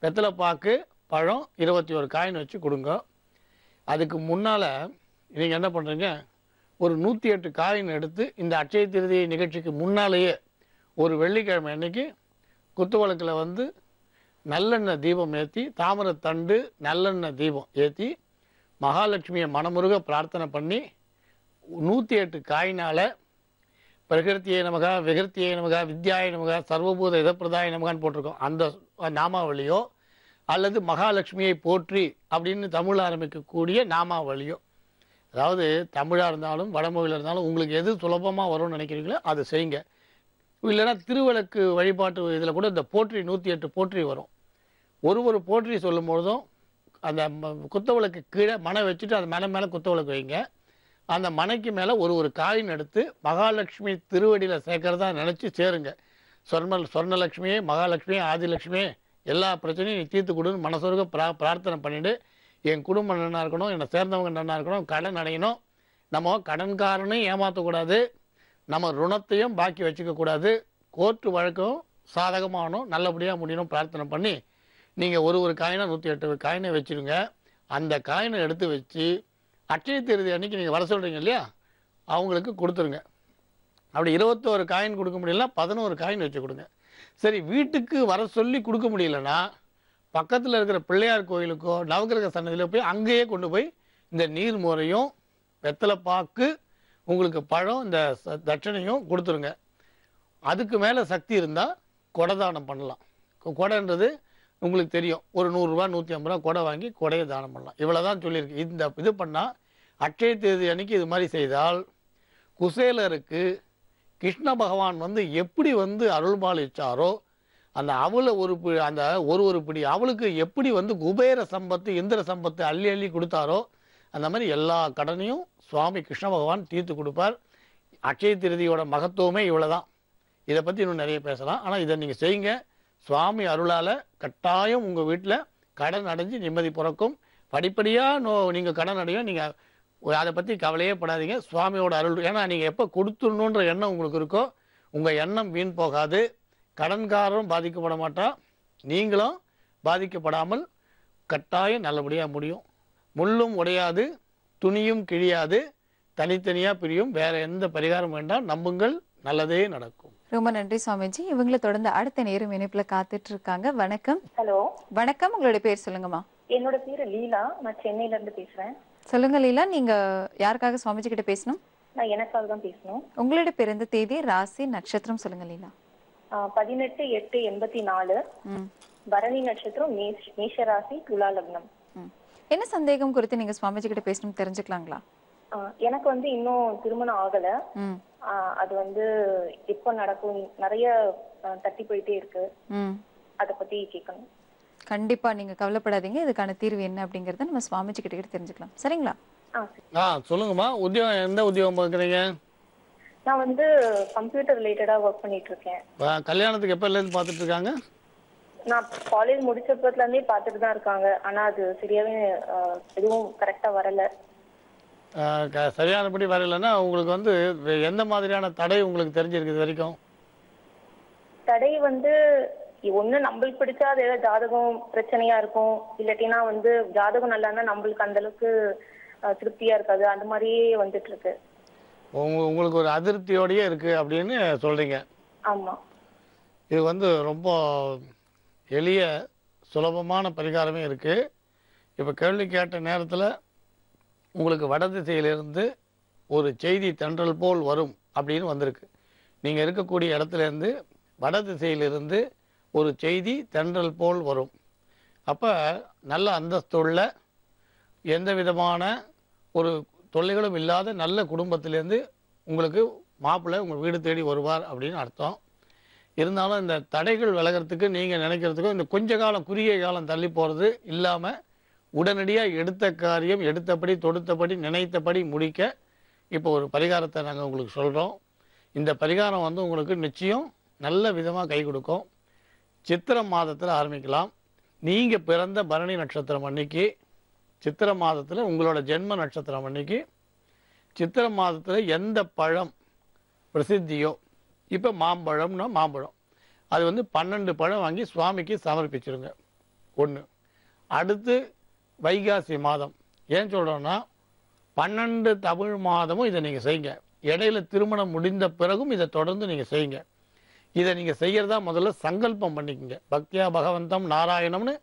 வெத்தலை பாக்கு பழம் 21 காயின் வச்சு கொடுங்க. அதுக்கு முன்னால் நீங்கள் என்ன பண்ணுறீங்க, ஒரு 108 காயின் எடுத்து இந்த அட்சய திருதி நிகழ்ச்சிக்கு முன்னாலேயே ஒரு வெள்ளிக்கிழமை அன்னைக்கு குத்துவிளக்கில் நல்லெண்ணெய் தீபம் ஏற்றி, தாமரை தண்டு நல்லெண்ணெய் தீபம் ஏற்றி, மகாலட்சுமியை மனமுருக பிரார்த்தனை பண்ணி 108 காயினால் பிரகிருத்தியை நமகா, விகிருத்தியை நமகா, வித்யாய நமகா, சர்வபூத இதப்பிரதாய நமகான்னு போட்டிருக்கோம், அந்த நாமாவளியோ அல்லது மகாலட்சுமியை போற்றி அப்படின்னு தமிழ் ஆரம்பிக்கக்கூடிய நாமாவளியோ, அதாவது தமிழாக இருந்தாலும் வடமொழியில் இருந்தாலும் உங்களுக்கு எது சுலபமாக வரும்னு நினைக்கிறீங்களோ அதை செய்யுங்க. இல்லைன்னா திருவிளக்கு வழிபாட்டு இதில் கூட இந்த போற்றி 108 போற்றி வரும். ஒரு போற்றி சொல்லும் பொழுதும் அந்த குத்தவிளக்கு கீழே மனை வச்சுட்டு அது மேலே குத்தவிளக்கு வைங்க. அந்த மனைக்கு மேலே ஒரு காயின் எடுத்து மகாலட்சுமி திருவடியில் சேர்க்கறதா நினச்சி சேருங்க. சொர்ணலட்சுமியே, மகாலட்சுமியே, ஆதிலட்சுமியே, எல்லா பிரச்சனையும் நீ தீர்த்து கொடுன்னு மனசுருக பிரார்த்தனை பண்ணிவிட்டு, என் குடும்பம் நன்னா இருக்கணும், என்னை சேர்ந்தவங்க நன்னா இருக்கணும், கடன் அடையணும், நம்ம கடன்காரனையும் ஏமாற்றக்கூடாது, நம்ம ருணத்தையும் பாக்கி வச்சுக்கக்கூடாது, கோர்ட்டு வழக்கும் சாதகமாகணும், நல்லபடியாக முடியணும் பிரார்த்தனை பண்ணி நீங்கள் ஒரு காயினை 108 காயினை வச்சுருங்க. அந்த காயினை எடுத்து வச்சு அட்சய திருதி அன்றைக்கி நீங்கள் வர சொல்கிறீங்க இல்லையா, அவங்களுக்கு கொடுத்துருங்க. அப்படி 21 காயின் கொடுக்க முடியலன்னா 11 காயின் வச்சு கொடுங்க. சரி, வீட்டுக்கு வர சொல்லி கொடுக்க முடியலன்னா பக்கத்தில் இருக்கிற பிள்ளையார் கோயிலுக்கோ நவகிரக சன்னதியில போய் அங்கேயே கொண்டு போய் இந்த நீர் முறையும் வெத்தலை பாக்கு உங்களுக்கு பழம் இந்த தட்சணையும் கொடுத்துருங்க. அதுக்கு மேலே சக்தி இருந்தால் கொடை தானம் பண்ணலாம். கொடைன்றது உங்களுக்கு தெரியும், ஒரு 100 ரூபா 150 ரூபா கொடை வாங்கி கொடையை தானம் பண்ணலாம். இவ்வளோ தான் சொல்லியிருக்கு. இந்த இது பண்ணால் அட்சய தேதி அன்னைக்கு இது மாதிரி செய்தால் குசேலருக்கு கிருஷ்ண பகவான் எப்படி அருள்பாலிச்சாரோ, அந்த அவளை அந்த ஒரு பிடி அவளுக்கு எப்படி குபேர சம்பத்து இந்திர சம்பத்து அள்ளி அள்ளி கொடுத்தாரோ அந்த மாதிரி எல்லா கடனையும் சுவாமி கிருஷ்ண பகவான் தீர்த்து கொடுப்பார். அட்சய திருதியோட மகத்துவமே இவ்வளோதான். இதை பற்றி இன்னும் நிறைய பேசலாம். ஆனால் இதை நீங்கள் செய்யுங்க. சுவாமி அருளால் கட்டாயம் உங்கள் வீட்டில் கடன் அடைஞ்சு நிம்மதி பிறக்கும். படிப்படியாக நீங்கள் கடன் அடையும். நீங்கள் அதை பற்றி கவலையே படாதீங்க. சுவாமியோட அருள், ஏன்னா நீங்கள் எப்போ கொடுத்துடணுன்ற எண்ணம் உங்களுக்கு இருக்கோ உங்கள் எண்ணம் வீண் போகாது. கடன்காரரும் பாதிக்கப்பட மாட்டா, நீங்களும் பாதிக்கப்படாமல் கட்டாயம் நல்லபடியாக முடியும். முள்ளும் உடையாது, துணியும் கிழியாது, தனித்தனியாக பிரியும். வேற எந்த பரிகாரம் வேண்டாம், நம்புங்கள், நல்லதே நடக்கும். ரொம்ப நன்றி சுவாமிஜி. இவங்களை தொடர்ந்து அடுத்த நேரம் இணைப்புல காத்துட்டு இருக்காங்க. வணக்கம். ஹலோ வணக்கம், உங்களுடைய பேர் சொல்லுங்கம்மா. என்னோட பேரு லீலா, நான் சென்னையில இருந்து பேசுறேன். சொல்லுங்க லீலா, நீங்க யாருக்காக சுவாமிஜி கிட்ட பேசணும்? நான் எனக்காக தான் பேசணும். உங்களுடைய பிறந்த தேதி, ராசி, நட்சத்திரம் சொல்லுங்க லீலா. 18/8/84 பரணி நட்சத்திரம், மேஷ ராசி, துலா லக்னம். என்ன சந்தேகம் குறித்து நீங்க சுவாமிஜி கிட்ட பேசணும் தெரிஞ்சுக்கலாங்களா? எனக்கு இன்னும் திருமணம் ஆகல. அது எப்ப நடக்கும், நிறைய தட்டி போயிட்டே இருக்கு. அத பத்தி கேட்கணும். கண்டிப்பா நீங்க கவலைப்படாதீங்க. இதுக்கான தீர்வு என்ன அப்படிங்கறத நம்ம சுவாமிஜி கிட்ட தெரிஞ்சுக்கலாம். சரிங்களா? சொல்லுங்கம்மா. உத்தியோகம் எந்த உத்தியோகம் பாக்குறீங்க? நான் கம்ப்யூட்டர் ரிலேட்டடா ஒர்க் பண்ணிட்டு இருக்கேன். கல்யாணத்துக்கு எப்பல இருந்து பாத்துட்டு இருக்காங்க? நான் காலேஜ் முடிச்சப்பத்துல இருந்தே பாத்துட்டு தான் இருக்காங்க. ஆனா அது சரியாவே எதுவும் கரெக்டா வரல. சரியானபடி வரலன்னா உங்களுக்கு எந்த மாதிரியான தடை உங்களுக்கு தெரிஞ்சிருக்கு இது வரைக்கும்? தடை ஒண்ணு நம்மளுக்கு பிடிச்சா அது ஏதாவது ஜாதகம் பிரச்சனையா இருக்கும், இல்லாட்டினா வந்து ஜாதகம் நல்லா இருந்தா நம்மளுக்கு அந்த அளவுக்கு திருப்தியா இருக்காது. அந்த மாதிரியே வந்துட்டு இருக்கு. உங்களுக்கு ஒரு அதிருப்தியோடயே இருக்கு அப்படின்னு சொல்றீங்க. ஆமா. இது வந்து ரொம்ப எளிய சுலபமான பரிகாரமே இருக்கு. இப்போ கேள்வி கேட்ட நேரத்தில் உங்களுக்கு வடதிசையிலிருந்து ஒரு செய்தி தென்றல் போல் வரும் அப்படின்னு வந்திருக்கு. நீங்கள் இருக்கக்கூடிய இடத்துலேருந்து வடதிசையிலிருந்து ஒரு செய்தி தென்றல் போல் வரும். அப்போ நல்ல அந்தஸ்துள்ள எந்த விதமான ஒரு தொல்லைகளும் இல்லாத நல்ல குடும்பத்திலேருந்து உங்களுக்கு மாப்பிள்ளை உங்கள் வீடு தேடி வருவார் அப்படின்னு அர்த்தம். இருந்தாலும் இந்த தடைகள் விலகிறதுக்கு நீங்கள் நினைக்கிறதுக்கும் இந்த கொஞ்ச காலம் குறுகிய காலம் தள்ளி போகிறது இல்லாமல் உடனடியாக எடுத்த காரியம் எடுத்தபடி தொடுத்தபடி நினைத்தபடி முடிக்க இப்போ ஒரு பரிகாரத்தை நாங்கள் உங்களுக்கு சொல்கிறோம். இந்த பரிகாரம் வந்து உங்களுக்கு நிச்சயம் நல்ல விதமாக கை கொடுக்கும். சித்திரை மாதத்தில் ஆரம்பிக்கலாம். நீங்கள் பிறந்த பரணி நட்சத்திரம் அன்னைக்கு சித்திரை மாதத்தில் உங்களோட ஜென்ம நட்சத்திரம் அன்னைக்கு சித்திரை மாதத்தில் எந்த பழம் பிரசித்தியோ, இப்போ மாம்பழம்னா மாம்பழம், அது வந்து 12 பழம் வாங்கி சுவாமிக்கு சமர்ப்பிச்சிருங்க. ஒன்று. அடுத்து வைகாசி மாதம். ஏன் சொல்கிறோன்னா 12 தமிழ் மாதமும் இதை நீங்கள் செய்யுங்க. இடையில திருமணம் முடிந்த பிறகும் இதை தொடர்ந்து நீங்கள் செய்யுங்க. இதை நீங்கள் செய்கிறதா முதல்ல சங்கல்பம் பண்ணிக்கோங்க. பக்தியா பகவந்தம் நாராயணம்னு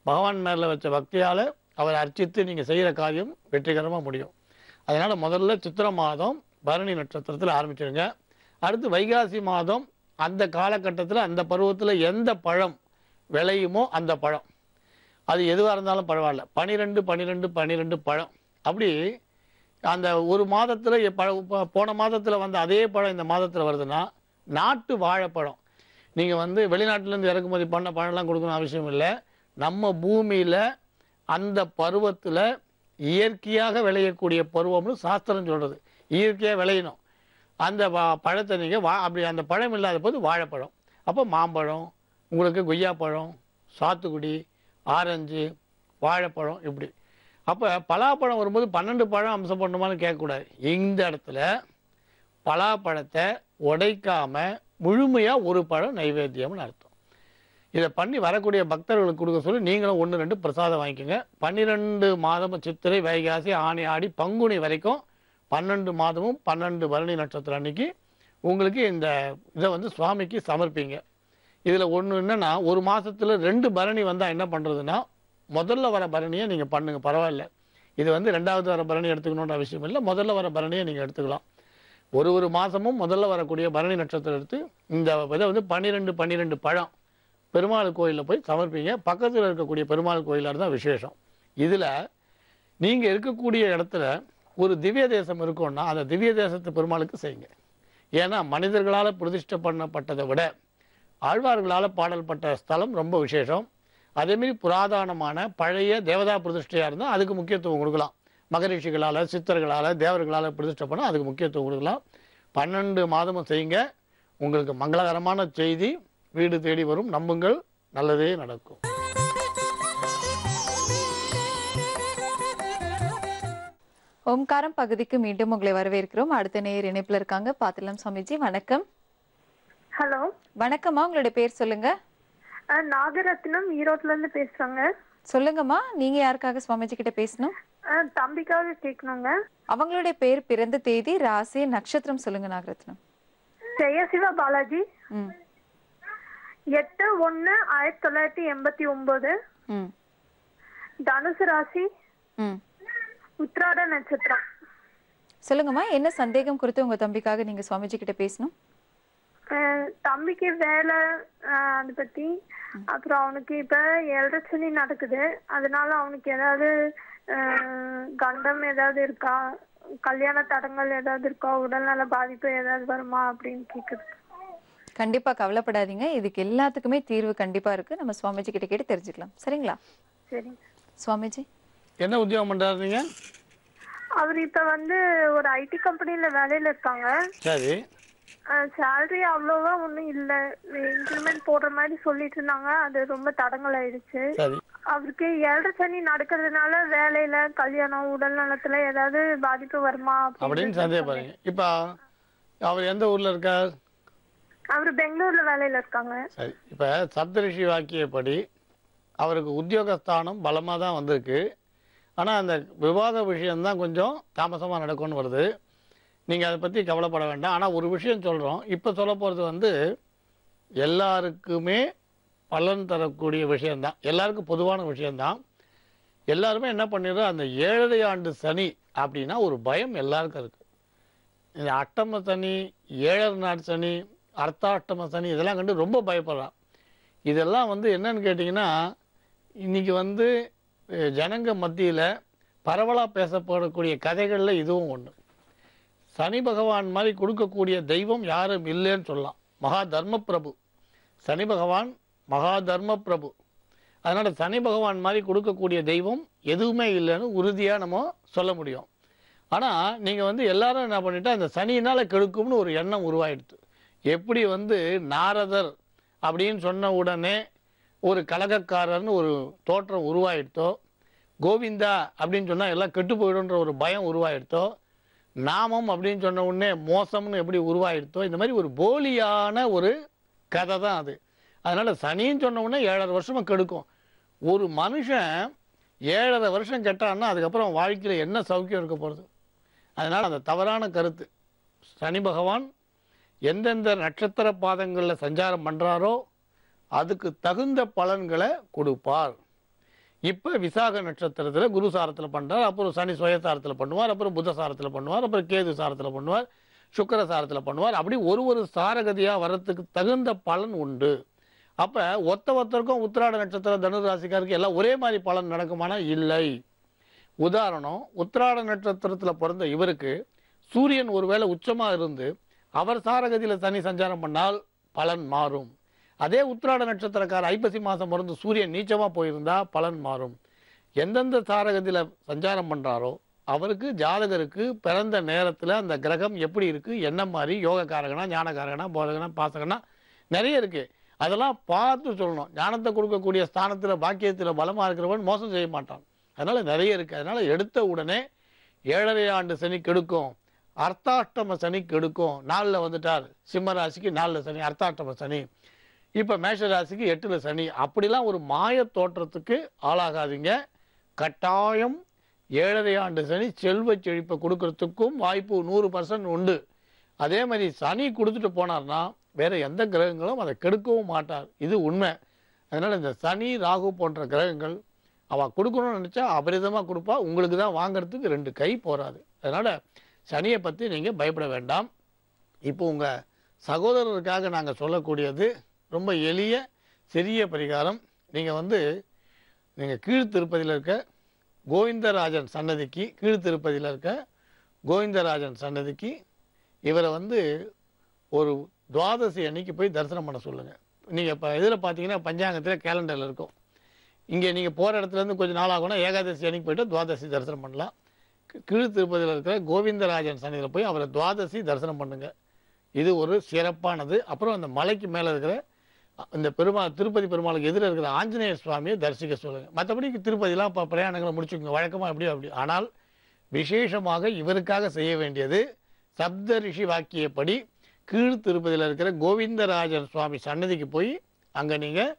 பகவான் மேலே வச்ச பக்தியால் அவரை அர்ச்சித்து நீங்கள் செய்கிற காரியம் வெற்றிகரமாக முடியும். அதனால் முதல்ல சித்திரை மாதம் பரணி நட்சத்திரத்தில் ஆரம்பிச்சிடுங்க. அடுத்து வைகாசி மாதம் அந்த காலகட்டத்தில் அந்த பருவத்தில் எந்த பழம் விளையுமோ அந்த பழம், அது எதுவாக இருந்தாலும் பரவாயில்ல, 12 பழம். அப்படி அந்த ஒரு மாதத்தில் போன மாதத்தில் வந்த அதே பழம் இந்த மாதத்தில் வருதுன்னா நாட்டு வாழைப்பழம். நீங்கள் வந்து வெளிநாட்டிலேருந்து இறக்குமதி பண்ண பழம்லாம் கொடுக்கணும் அவசியம் இல்லை. நம்ம பூமியில் அந்த பருவத்தில் இயற்கையாக விளையக்கூடிய பருவம்னு சாஸ்திரம் சொல்கிறது. இயற்கையாக விளையணும் அந்த பழத்தை நீங்கள் அப்படி அந்த பழம் இல்லாத போது வாழைப்பழம். அப்போ மாம்பழம், உங்களுக்கு கொய்யாப்பழம், சாத்துக்குடி, ஆரஞ்சு, வாழைப்பழம் இப்படி. அப்போ பலாப்பழம் வரும்போது 12 பழம் அம்சம் பண்ணுமான்னு கேட்கக்கூடாது. இந்த இடத்துல பலாப்பழத்தை உடைக்காமல் முழுமையாக ஒரு பழம் நைவேத்தியம்னு அர்த்தம். இதை பண்ணி வரக்கூடிய பக்தர்களுக்கு கொடுக்க சொல்லி நீங்களும் 1-2 பிரசாதம் வாங்கிக்கோங்க. 12 மாதமும் சித்திரை வைகாசி ஆனி ஆடி பங்குனி வரைக்கும் 12 மாதமும் 12 பரணி நட்சத்திரம் அன்னைக்கு உங்களுக்கு இந்த இதை வந்து சுவாமிக்கு சமர்ப்பிங்க. இதில் ஒன்று என்னென்னா, ஒரு மாதத்தில் 2 பரணி வந்தால் என்ன பண்ணுறதுன்னா, முதல்ல வர பரணியை நீங்கள் பண்ணுங்கள், பரவாயில்ல. இது வந்து 2வது வர பரணி எடுத்துக்கணுன்ற அவசியம் இல்லை. முதல்ல வர பரணியை நீங்கள் எடுத்துக்கலாம். ஒரு மாதமும் முதல்ல வரக்கூடிய பரணி நட்சத்திரம் எடுத்து இந்த இதை வந்து 12 பழம் பெருமாள் கோயிலில் போய் சமர்ப்பிங்க. பக்கத்தில் இருக்கக்கூடிய பெருமாள் கோயிலாக தான் விசேஷம். இதில் நீங்கள் இருக்கக்கூடிய இடத்துல ஒரு திவ்ய தேசம் இருக்குன்னா அந்த திவ்ய தேசத்து பெருமாளுக்கு செய்யுங்க. ஏன்னா மனிதர்களால் பிரதிஷ்டை பண்ணப்பட்டதை விட ஆழ்வார்களால் பாடல்பட்ட ஸ்தலம் ரொம்ப விசேஷம். அதேமாரி புராதனமான பழைய தேவதா பிரதிஷ்டையாக இருந்தால் அதுக்கு முக்கியத்துவம் கொடுக்கலாம். மகரிஷிகளால், சித்தர்களால், தேவர்களால் பிரதிஷ்டை பண்ணால் அதுக்கு முக்கியத்துவம் கொடுக்கலாம். 12 மாதமும் செய்யுங்க. உங்களுக்கு மங்களகரமான செய்தி வீடு தேடி வரும். நம்புங்கள், நல்லதே நடக்கும். ஓம்காரம் பகுதிக்கு மீண்டும் உங்களை வரவேற்கிறோம். அடுத்த நேயர் இணைப்புல இருக்காங்க, பாத்திரம் சுவாமிஜி. வணக்கம். ஹலோ, வணக்கம்மா, உங்களுடைய பேர் சொல்லுங்க. நாகரத்னம், ஈரோட்ல இருந்து பேசுறாங்க. சொல்லுங்கம்மா, நீங்க யாருக்காக சுவாமிஜி கிட்ட பேசணும்? தம்பிக்காக கேட்கணுங்க. அவங்களுடைய பேர், பிறந்த தேதி, ராசி, நட்சத்திரம் சொல்லுங்க நாகரத்னம். ஜெயசிவா பாலாஜி, 8/1/1989, தனுசு ராசி, உத்திராட நட்சத்திரம். சொல்லுங்கம்மா, என்ன சந்தேகம் குறித்து உங்க தம்பிக்காக நீங்க சுவாமிஜி கிட்ட பேசணும்? தம்பிக்கு வேலை அதை பத்தி, அப்புறம் அவனுக்கு இப்ப 7.5 சனி நடக்குது. அதனால அவனுக்கு ஏதாவது கண்டம் ஏதாவது இருக்கா, கல்யாண தடங்கள் ஏதாவது இருக்கா, உடல்நல பாதிப்பு ஏதாவது வருமா அப்படின்னு கேக்குது. கண்டிப்பா கவலைப்படாதீங்க, இதுக்கு எல்லாத்துக்குமே தீர்வு கண்டிப்பா இருக்கு. நம்ம சுவாமிஜி கிட்ட கேட்டு தெரிஞ்சுக்கலாம், சரிங்களா? சரி. சுவாமிஜி, என்ன உத்தியோகம் பண்றாருங்க? அவர் இப்ப வந்து ஒரு ஐடி கம்பெனில வேலையில இருக்காங்க. சரி. சேலரி அவ்வளோவா ஒன்றும் இல்லை, இன்க்ரிமெண்ட் போடுற மாதிரி சொல்லிட்டு இருந்தாங்க. அது ரொம்ப தடங்கள் ஆயிடுச்சு. அவருக்கு 7.5 சனி நடக்கிறதுனால வேலையில, கல்யாணம், உடல் நலத்துல ஏதாவது பாதிப்பு வருமா அப்படின்னு சந்தேகப்படுறீங்க. இப்ப அவர் எந்த ஊர்ல இருக்கார்? அவரு பெங்களூர்ல வேலையில இருக்காங்க. சரி, இப்ப சப்தரிஷி வாக்கியப்படி அவருக்கு உத்தியோகஸ்தானம் பலமா தான் வந்திருக்கு. ஆனா அந்த விவாத விஷயம்தான் கொஞ்சம் தாமசமா நடக்கும்னு வருது. நீங்க அதை பத்தி கவலைப்பட வேண்டாம். ஆனா ஒரு விஷயம் சொல்றோம். இப்ப சொல்ல போறது எல்லாருக்குமே பலன் தரக்கூடிய விஷயம்தான், எல்லாருக்கும் பொதுவான விஷயம்தான். எல்லாருமே என்ன பண்ணிடுறோம், அந்த 7 ஆண்டு சனி அப்படின்னா ஒரு பயம் எல்லாருக்கும் இருக்கு. இந்த அஷ்டம சனி, 7 நாள் சனி, அர்த்தாஷ்டம சனி இதெல்லாம் கண்டு ரொம்ப பயப்படுறான். இதெல்லாம் என்னன்னு கேட்டிங்கன்னா, இன்னைக்கு ஜனங்க மத்தியில் பரவலாக பேசப்படக்கூடிய கதைகளில் இதுவும் ஒன்று. சனி பகவான் மாதிரி கொடுக்கக்கூடிய தெய்வம் யாரும் இல்லைன்னு சொல்லலாம். மகா தர்ம பிரபு சனி பகவான், மகா தர்ம பிரபு. அதனால் சனி பகவான் மாதிரி கொடுக்கக்கூடிய தெய்வம் எதுவுமே இல்லைன்னு உறுதியாக நம்ம சொல்ல முடியும். ஆனால் நீங்கள் எல்லாரும் என்ன பண்ணிட்டா, அந்த சனியினால் கெடுக்கும்னு ஒரு எண்ணம் உருவாயிடுது. எப்படி நாரதர் அப்படின்னு சொன்ன உடனே ஒரு கலகக்காரர்னு ஒரு தோற்றம் உருவாயிடுத்தோ, கோவிந்தா அப்படின்னு சொன்னால் எல்லாம் கெட்டு போயிடுன்ற ஒரு பயம் உருவாயிடுத்தோ, நாமம் அப்படின்னு சொன்ன உடனே மோசம்னு எப்படி உருவாயிடுத்தோ, இந்த மாதிரி ஒரு போலியான ஒரு கதை தான் அது. அதனால் சனின்னு சொன்ன உடனே 7.5 வருஷமாக கெடுக்கும். ஒரு மனுஷன் 7.5 வருஷம் கெட்டான்னா அதுக்கப்புறம் வாழ்க்கையில் என்ன சௌக்கியம் இருக்க போகிறது? அதனால் அந்த தவறான கருத்து. சனி பகவான் எந்தெந்த நட்சத்திர பாதங்களில் சஞ்சாரம் பண்ணுறாரோ அதுக்கு தகுந்த பலன்களை கொடுப்பார். இப்போ விசாக நட்சத்திரத்தில் குரு சாரத்தில் பண்ணுறார், அப்புறம் சனி சுயசாரத்தில் பண்ணுவார், அப்புறம் புத சாரத்தில் பண்ணுவார், அப்புறம் கேது சாரத்தில் பண்ணுவார், சுக்கர சாரத்தில் பண்ணுவார். அப்படி ஒரு சாரகதியாக வர்றதுக்கு தகுந்த பலன் உண்டு. அப்போ ஒருத்தருக்கும் உத்திராட நட்சத்திரம் தனுர் ராசிக்காருக்கு எல்லாம் ஒரே மாதிரி பலன் நடக்குமானா இல்லை. உதாரணம், உத்திராட நட்சத்திரத்தில் பிறந்த இவருக்கு சூரியன் ஒருவேளை உச்சமாக இருந்து அவர் சாரகதியில் சனி சஞ்சாரம் பண்ணால் பலன் மாறும். அதே உத்திராட நட்சத்திரக்கார ஐப்பசி மாதம் பிறந்து சூரியன் நீச்சமாக போயிருந்தா பலன் மாறும். எந்தெந்த சாரகதியில் சஞ்சாரம் பண்ணுறாரோ அவருக்கு ஜாதகருக்கு பிறந்த நேரத்தில் அந்த கிரகம் எப்படி இருக்குது, என்ன மாதிரி யோகக்காரகனா, ஞானக்காரகனா, போதகனா, பாசகனா நிறைய இருக்குது. அதெல்லாம் பார்த்து சொல்லணும். ஞானத்தை கொடுக்கக்கூடிய ஸ்தானத்தில் பாக்கியத்தில் பலமாக இருக்கிறவன் மோசம் செய்ய மாட்டான். அதனால் நிறைய இருக்குது. அதனால் எடுத்த உடனே 7.5 ஆண்டு சனி கெடுக்கும், அர்த்தாஷ்டம சனி கெடுக்கும். 4ல் வந்துட்டார், சிம்ம ராசிக்கு 4ல் சனி, அர்த்தாஷ்டம சனி. இப்போ மேஷ ராசிக்கு 8ல் சனி. அப்படிலாம் ஒரு மாய தோற்றத்துக்கு ஆளாகாதீங்க. கட்டாயம் 7.5 ஆண்டு சனி செல்வ செழிப்பை கொடுக்கறதுக்கும் வாய்ப்பு 100% உண்டு. அதே மாதிரி சனி கொடுத்துட்டு போனார்னா வேற எந்த கிரகங்களும் அதை கெடுக்கவும் மாட்டார். இது உண்மை. அதனால் இந்த சனி ராகு போன்ற கிரகங்கள் அவள் கொடுக்கணும்னு நினச்சா அபரிதமாக கொடுப்பா. உங்களுக்கு தான் வாங்கிறதுக்கு 2 கை போகாது. அதனால் சனியை பற்றி நீங்கள் பயப்பட வேண்டாம். இப்போ உங்கள் சகோதரருக்காக நாங்கள் சொல்லக்கூடியது ரொம்ப எளிய சிறிய பரிகாரம். நீங்கள் கீழ் திருப்பதியில் இருக்க கோவிந்தராஜன் சன்னதிக்கு, கீழ் திருப்பதியில் இருக்க கோவிந்தராஜன் சன்னதிக்கு இவரை ஒரு துவாதசி அன்னைக்கு போய் தரிசனம் பண்ண சொல்லுங்கள். நீங்கள் இப்போ இதில் பார்த்தீங்கன்னா பஞ்சாங்கத்தில் கேலண்டரில் இருக்கும். இங்கே நீங்கள் போகிற இடத்துலேருந்து கொஞ்சம் நாள் ஆகும்னா ஏகாதசி அன்னைக்கு போய்ட்டு துவாதசி தரிசனம் பண்ணலாம். கீழ் திருப்பதியில் இருக்கிற கோவிந்தராஜன் சன்னதியில் போய் அவரை துவாதசி தரிசனம் பண்ணுங்கள். இது ஒரு சிறப்பானது. அப்புறம் அந்த மலைக்கு மேலே இருக்கிற இந்த திருப்பதி பெருமாளுக்கு எதிர இருக்கிற ஆஞ்சநேயர் சுவாமியை தரிசிக்க சொல்லுங்கள். மற்றபடி திருப்பதிலாம் இப்போ பிரயாணங்களை முடிச்சுக்கோங்க, வழக்கமாக அப்படி. ஆனால் விசேஷமாக இவருக்காக செய்ய வேண்டியது சப்த ரிஷி வாக்கியப்படி கீழ் திருப்பதியில் இருக்கிற கோவிந்தராஜன் சுவாமி சன்னதிக்கு போய் அங்கே நீங்கள்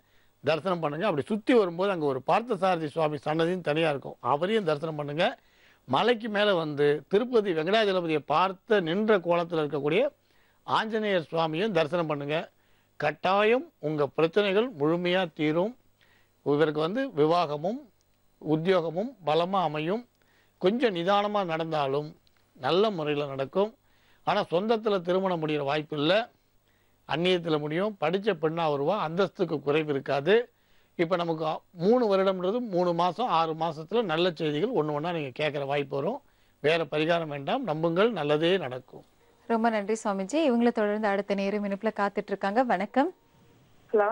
தரிசனம் பண்ணுங்கள். அப்படி சுற்றி வரும்போது அங்கே ஒரு பார்த்தசாரதி சுவாமி சன்னதின்னு தனியாக இருக்கும், அவரையும் தரிசனம் பண்ணுங்கள். மலைக்கு மேலே திருப்பதி வெங்கடாஜலபதியை பார்த்த நின்ற கோலத்தில் இருக்கக்கூடிய ஆஞ்சநேயர் சுவாமியும் தரிசனம் பண்ணுங்கள். கட்டாயம் உங்கள் பிரச்சனைகள் முழுமையாக தீரும். இவருக்கு விவாகமும் உத்தியோகமும் பலமாக அமையும். கொஞ்சம் நிதானமாக நடந்தாலும் நல்ல முறையில் நடக்கும். ஆனால் சொந்தத்தில் திருமணம் முடிகிற வாய்ப்பு இல்லை, அந்நியத்தில் முடியும். படித்த பெண்ணாக வருவா, அந்தஸ்துக்கு குறைவு இருக்காது. இப்போ நமக்கு 3 வருடம்ன்றது 3 மாதம் 6 மாதத்தில் நல்ல செய்திகள் ஒன்று நீங்கள் கேட்குற வாய்ப்பு வரும். வேறு பரிகாரம் வேண்டாம், நம்புங்கள், நல்லதே நடக்கும். ரொம்ப நன்றி சுவாமிஜி. இவங்களை தொடர்ந்து அடுத்த நேரம் இணைப்புல காத்துட்டு இருக்காங்க. வணக்கம். ஹலோ,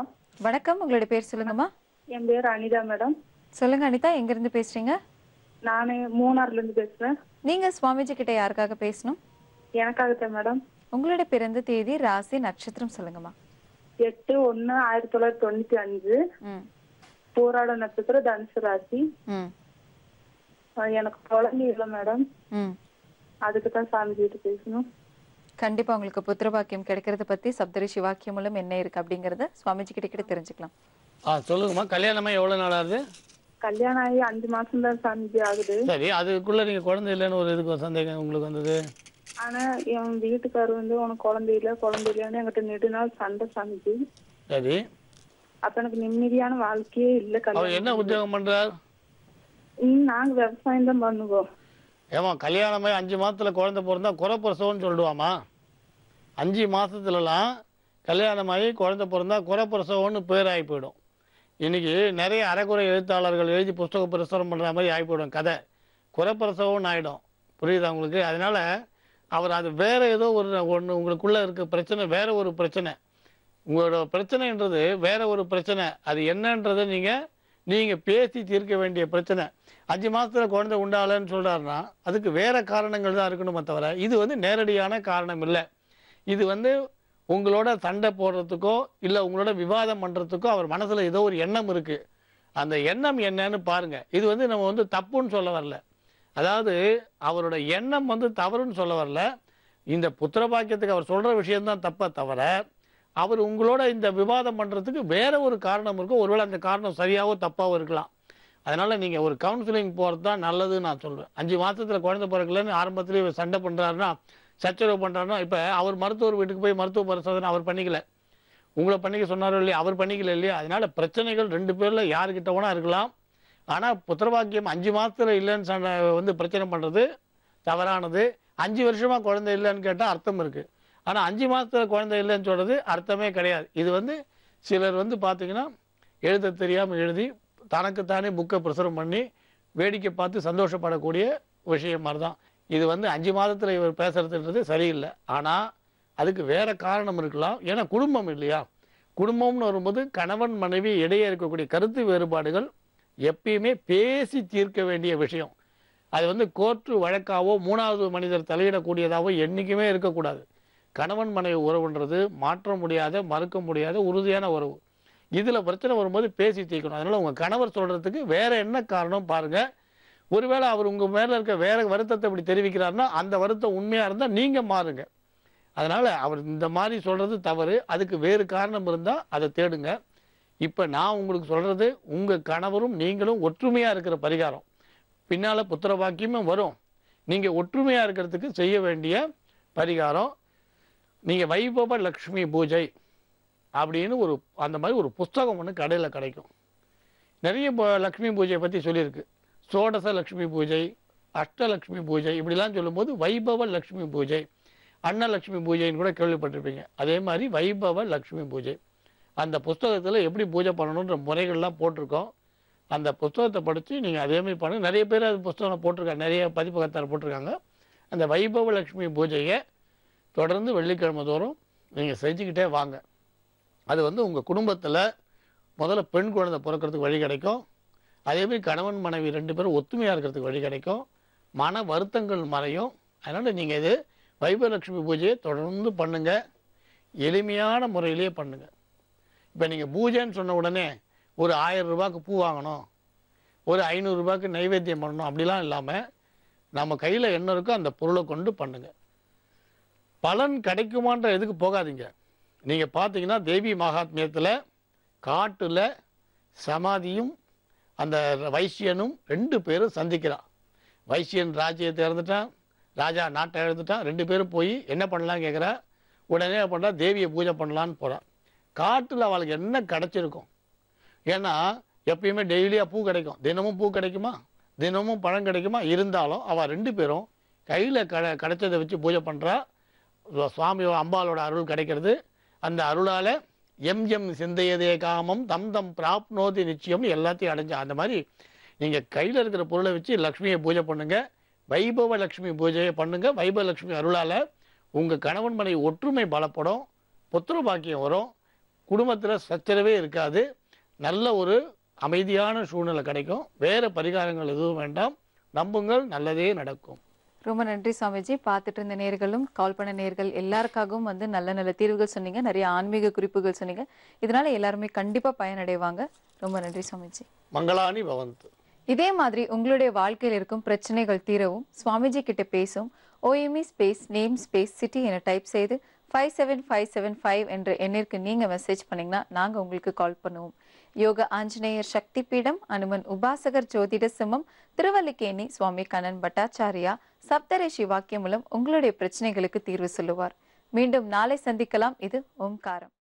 வணக்கம். உங்களுடைய பேர் சொல்லுங்கம்மா. என் பேர் அனிதா மேடம். சொல்லுங்க அனிதா, எங்க இருந்து பேசுறீங்க? நானு மூணார்ல இருந்து பேசுறேன். நீங்க சுவாமிஜி கிட்ட யாருக்காக பேசணும்? எனக்காகத்தான் மேடம். உங்களுடைய பிறந்த தேதி, ராசி, நட்சத்திரம் சொல்லுங்கம்மா. 8/1/1995. போராட நட்சத்திரம், தனுசு ராசி. எனக்கு குழந்தை இல்லை மேடம், அதுக்கு தான் சாமி கிட்ட பேசணும். கண்டிப்பா உங்களுக்கு புத்திர பாக்கியம் கிடைக்கிறத பத்தி சப்தரிஷி வாக்கியம் மூலம் என்ன இருக்கு அப்படிங்கறத சுவாமிஜி கிட்ட தெரிஞ்சுக்கலாம். சொல்லுங்கம்மா. கல்யாணமா எவ்வளவு நாள் ஆகுது? கல்யாணம் ஆகி 5 மாசம் தான் சாமிஜி ஆகுது. சரி, அதுக்குள்ள நீங்க குழந்தை இல்லைன்னு ஒரு இதுக்கு சந்தேகம் உங்களுக்கு வந்தது? ஆனா என் வீட்டுக்காரர் வந்து உனக்கு குழந்தை இல்லைன்னு என்கிட்ட நெடுநாள் சண்டை சாமிஜி. சரி. அப்ப எனக்கு நிம்மதியான வாழ்க்கையே இல்ல. அவர் என்ன உத்தியோகம் பண்றார்? நாங்க விவசாயம் தான் பண்ணுவோம். ஏமா கல்யாணமே 5 மாசத்துல குழந்தை பிறந்தா குறப்பிரசவம்னு சொல்லிடுவாமா? 5 மாசத்துலலாம் கல்யாணமாகி குழந்தை பிறந்தா குறப்பிரசவம்னு பேர் ஆகி போயிடும். இன்னைக்கு நிறைய அரைக்குறை எழுத்தாளர்கள் எழுதி புஸ்தக பிரசுரம் பண்ணுற மாதிரி ஆகி போயிடும். கதை குறப்பிரசவம்னு ஆகிடும். புரியுதா உங்களுக்கு? அதனால அவர் அது வேற ஏதோ ஒன்று உங்களுக்குள்ள இருக்க பிரச்சனை, வேற ஒரு பிரச்சனை. உங்களோட பிரச்சனைன்றது வேற ஒரு பிரச்சனை. அது என்னன்றதை நீங்க பேசி தீர்க்க வேண்டிய பிரச்சனை. 5 மாசத்துல குழந்தை உண்டாகலன்னு சொல்றாருன்னா அதுக்கு வேற காரணங்கள் தான் இருக்கணுமே தவிர இது நேரடியான காரணம் இல்லை. இது உங்களோட சண்டை போடுறதுக்கோ இல்லை உங்களோட விவாதம் பண்ணுறதுக்கோ அவர் மனசில் ஏதோ ஒரு எண்ணம் இருக்குது. அந்த எண்ணம் என்னன்னு பாருங்க. இது நம்ம தப்புன்னு சொல்ல வரல. அதாவது அவரோட எண்ணம் தவறுன்னு சொல்ல வரல. இந்த புத்திர பாக்கியத்துக்கு அவர் சொல்கிற விஷயம்தான் தப்பை தவிர அவர் உங்களோட இந்த விவாதம் பண்ணுறதுக்கு வேற ஒரு காரணம் இருக்கும். ஒருவேளை அந்த காரணம் சரியாகவோ தப்பாவோ இருக்கலாம். அதனால் நீங்கள் ஒரு கவுன்சிலிங் போகிறது தான் நல்லதுன்னு நான் சொல்வேன். 5 மாதத்தில் குழந்தை பிறக்கலன்னு ஆரம்பத்துலேயே சண்டை பண்ணுறாருன்னா, சச்சரவு பண்ணுறாருன்னா, இப்போ அவர் மருத்துவர் வீட்டுக்கு போய் மருத்துவ பரிசோதனை அவர் பண்ணிக்கல, உங்களை பண்ணிக்க சொன்னாரோ இல்லையா, அவர் பண்ணிக்கல இல்லையா. அதனால் பிரச்சனைகள் 2 பேரில் யாருக்கிட்ட வேணா இருக்கலாம். ஆனால் புத்திரபாக்கியம் 5 மாதத்தில் இல்லைன்னு பிரச்சனை பண்ணுறது தவறானது. 5 வருஷமாக குழந்தை இல்லைன்னு கேட்டால் அர்த்தம் இருக்குது. ஆனால் 5 மாதத்தில் குழந்தை இல்லைன்னு சொல்கிறது அர்த்தமே கிடையாது. இது சிலர் பார்த்தீங்கன்னா எழுத தெரியாமல் எழுதி தனக்குத்தானே புக்கை பிரசுரம் பண்ணி வேடிக்கை பார்த்து சந்தோஷப்படக்கூடிய விஷயம் மாதிரி தான். இது 5 மாதத்தில் இவர் பேசுறதுன்றது சரியில்லை. ஆனால் அதுக்கு வேற காரணம் இருக்கலாம். ஏன்னா குடும்பம் இல்லையா. குடும்பம்னு வரும்போது கணவன் மனைவி இடையே இருக்கக்கூடிய கருத்து வேறுபாடுகள் எப்பயுமே பேசி தீர்க்க வேண்டிய விஷயம். அது கோர்ட்டு வழக்காவோ 3வது மனிதர் தலையிடக்கூடியதாவோ என்றைக்குமே இருக்கக்கூடாது. கணவன் மனைவி உறவுன்றது மாற்ற முடியாத, மறுக்க முடியாத உறுதியான உறவு. இதில் பிரச்சனை வரும்போது பேசி தீர்க்கணும். அதனால் உங்கள் கணவர் சொல்கிறதுக்கு வேற என்ன காரணம் பாருங்கள். ஒருவேளை அவர் உங்கள் மேலே இருக்க வேற வருத்தத்தை இப்படி தெரிவிக்கிறாருன்னா அந்த வருத்தம் உண்மையாக இருந்தால் நீங்கள் மாறுங்க. அதனால் அவர் இந்த மாதிரி சொல்கிறது தவறு. அதுக்கு வேறு காரணம் இருந்தால் அதை தேடுங்க. இப்போ நான் உங்களுக்கு சொல்கிறது உங்கள் கணவரும் நீங்களும் ஒற்றுமையாக இருக்கிற பரிகாரம். பின்னால் புத்திர பாக்கியமும் வரும். நீங்கள் ஒற்றுமையாக இருக்கிறதுக்கு செய்ய வேண்டிய பரிகாரம், நீங்கள் வைபவ லக்ஷ்மி பூஜை அப்படின்னு அந்த மாதிரி ஒரு புஸ்தகம் ஒன்று கடையில் கிடைக்கும். நிறைய லக்ஷ்மி பூஜையை பற்றி சொல்லியிருக்கு. சோடச லக்ஷ்மி பூஜை, அஷ்டலக்ஷ்மி பூஜை இப்படிலாம் சொல்லும்போது வைபவ லக்ஷ்மி பூஜை, அன்னலக்ஷ்மி பூஜைன்னு கூட கேள்விப்பட்டிருப்பீங்க. அதே மாதிரி வைபவ லக்ஷ்மி பூஜை அந்த புஸ்தகத்தில் எப்படி பூஜை பண்ணணுன்ற முறைகள்லாம் போட்டிருக்கோம். அந்த புஸ்தகத்தை படித்து நீங்கள் அதேமாதிரி பண்ணுங்கள். நிறைய பேர் அது புஸ்தகம் போட்டிருக்காங்க, நிறைய பதிப்பகத்தார் போட்டிருக்காங்க. அந்த வைபவ லக்ஷ்மி பூஜையை தொடர்ந்து வெள்ளிக்கிழமை தோறும் நீங்கள் செஞ்சுக்கிட்டே வாங்க. அது உங்கள் குடும்பத்தில் முதல்ல பெண் குழந்தை பிறக்கிறதுக்கு வழி கிடைக்கும். அதேமாதிரி கணவன் மனைவி 2 பேரும் ஒத்துமையாக இருக்கிறதுக்கு வழி கிடைக்கும். மன வருத்தங்கள் மறையும். அதனால் நீங்கள் இது வைபவலட்சுமி பூஜையை தொடர்ந்து பண்ணுங்கள். எளிமையான முறையிலேயே பண்ணுங்கள். இப்போ நீங்கள் பூஜைன்னு சொன்ன உடனே ஒரு 1000 ரூபாய்க்கு பூ வாங்கணும், ஒரு 500 ரூபாய்க்கு நைவேத்தியம் பண்ணணும் அப்படிலாம் இல்லாமல் நம்ம கையில் என்ன இருக்கோ அந்த பொருளை கொண்டு பண்ணுங்கள். பலன் கிடைக்குமான்ற எதுக்கு போகாதீங்க. நீங்கள் பார்த்தீங்கன்னா தேவி மகாத்மியத்தில் காட்டில் சமாதியும் அந்த வைசியனும் 2 பேரும் சந்திக்கிறான். வைசியன் ராஜ்யத்தை இறந்துட்டான், ராஜா நாட்டை இழந்துட்டான். 2 பேரும் போய் என்ன பண்ணலான்னு கேட்குறா. உடனே பண்ணுறா, தேவியை பூஜை பண்ணலான்னு போகிறான். காட்டில் அவளுக்கு என்ன கிடைச்சிருக்கும்? ஏன்னா எப்பயுமே டெய்லியாக பூ கிடைக்கும், தினமும் பூ கிடைக்குமா, தினமும் பழம் கிடைக்குமா? இருந்தாலும் அவள் 2 பேரும் கையில் கிடைச்சதை வச்சு பூஜை பண்ணுறா. சுவாமி அம்பாலோட அருள் கிடைக்கிறது. அந்த அருளால் எம் சிந்தையதே காமம் தம் தம் பிராப்னோதி நிச்சயம்னு எல்லாத்தையும் அடைஞ்சா. அந்த மாதிரி நீங்கள் கையில் இருக்கிற பொருளை வச்சு லக்ஷ்மியை பூஜை பண்ணுங்கள். வைபவ லக்ஷ்மி பூஜையை பண்ணுங்கள். வைபவ லக்ஷ்மி அருளால் உங்கள் கணவன் மனைவி ஒற்றுமை பலப்படும், புத்திர பாக்கியம் வரும், குடும்பத்தில் சச்சரவே இருக்காது, நல்ல ஒரு அமைதியான சூழ்நிலை கிடைக்கும். வேறு பரிகாரங்கள் எதுவும் வேண்டாம், நம்புங்கள், நல்லதே நடக்கும். ரொம்ப நன்றி சுவாமிஜி. பார்த்துட்டு இருந்த நேர்களும் கால் பண்ண நேர்கள் எல்லாருக்காகவும் நல்ல நல்ல தீர்வுகள் சொன்னீங்க, நிறைய ஆன்மீக குறிப்புகள் சொன்னீங்க. இதனால எல்லாருமே கண்டிப்பா பயனடைவாங்க. ரொம்ப நன்றி சுவாமிஜி. மங்களானி பவந்து. இதே மாதிரி உங்களுடைய வாழ்க்கையில் இருக்கும் பிரச்சனைகள் தீரவும் சுவாமிஜி கிட்ட பேசும் OME space name space city என டைப் செய்து 57575 என்ற எண்ணிற்கு நீங்க மெசேஜ் பண்ணீங்கன்னா நாங்க உங்களுக்கு கால் பண்ணுவோம். யோக ஆஞ்சநேயர் சக்தி பீடம், அனுமன் உபாசகர் ஜோதிட சிம்மம், திருவல்லிக்கேணி சுவாமி கண்ணன் பட்டாச்சாரியா சப்தரிஷி வாக்கியம் மூலம் உங்களுடைய பிரச்சனைகளுக்கு தீர்வு சொல்லுவார். மீண்டும் நாளை சந்திக்கலாம். இது ஓம்காரம்.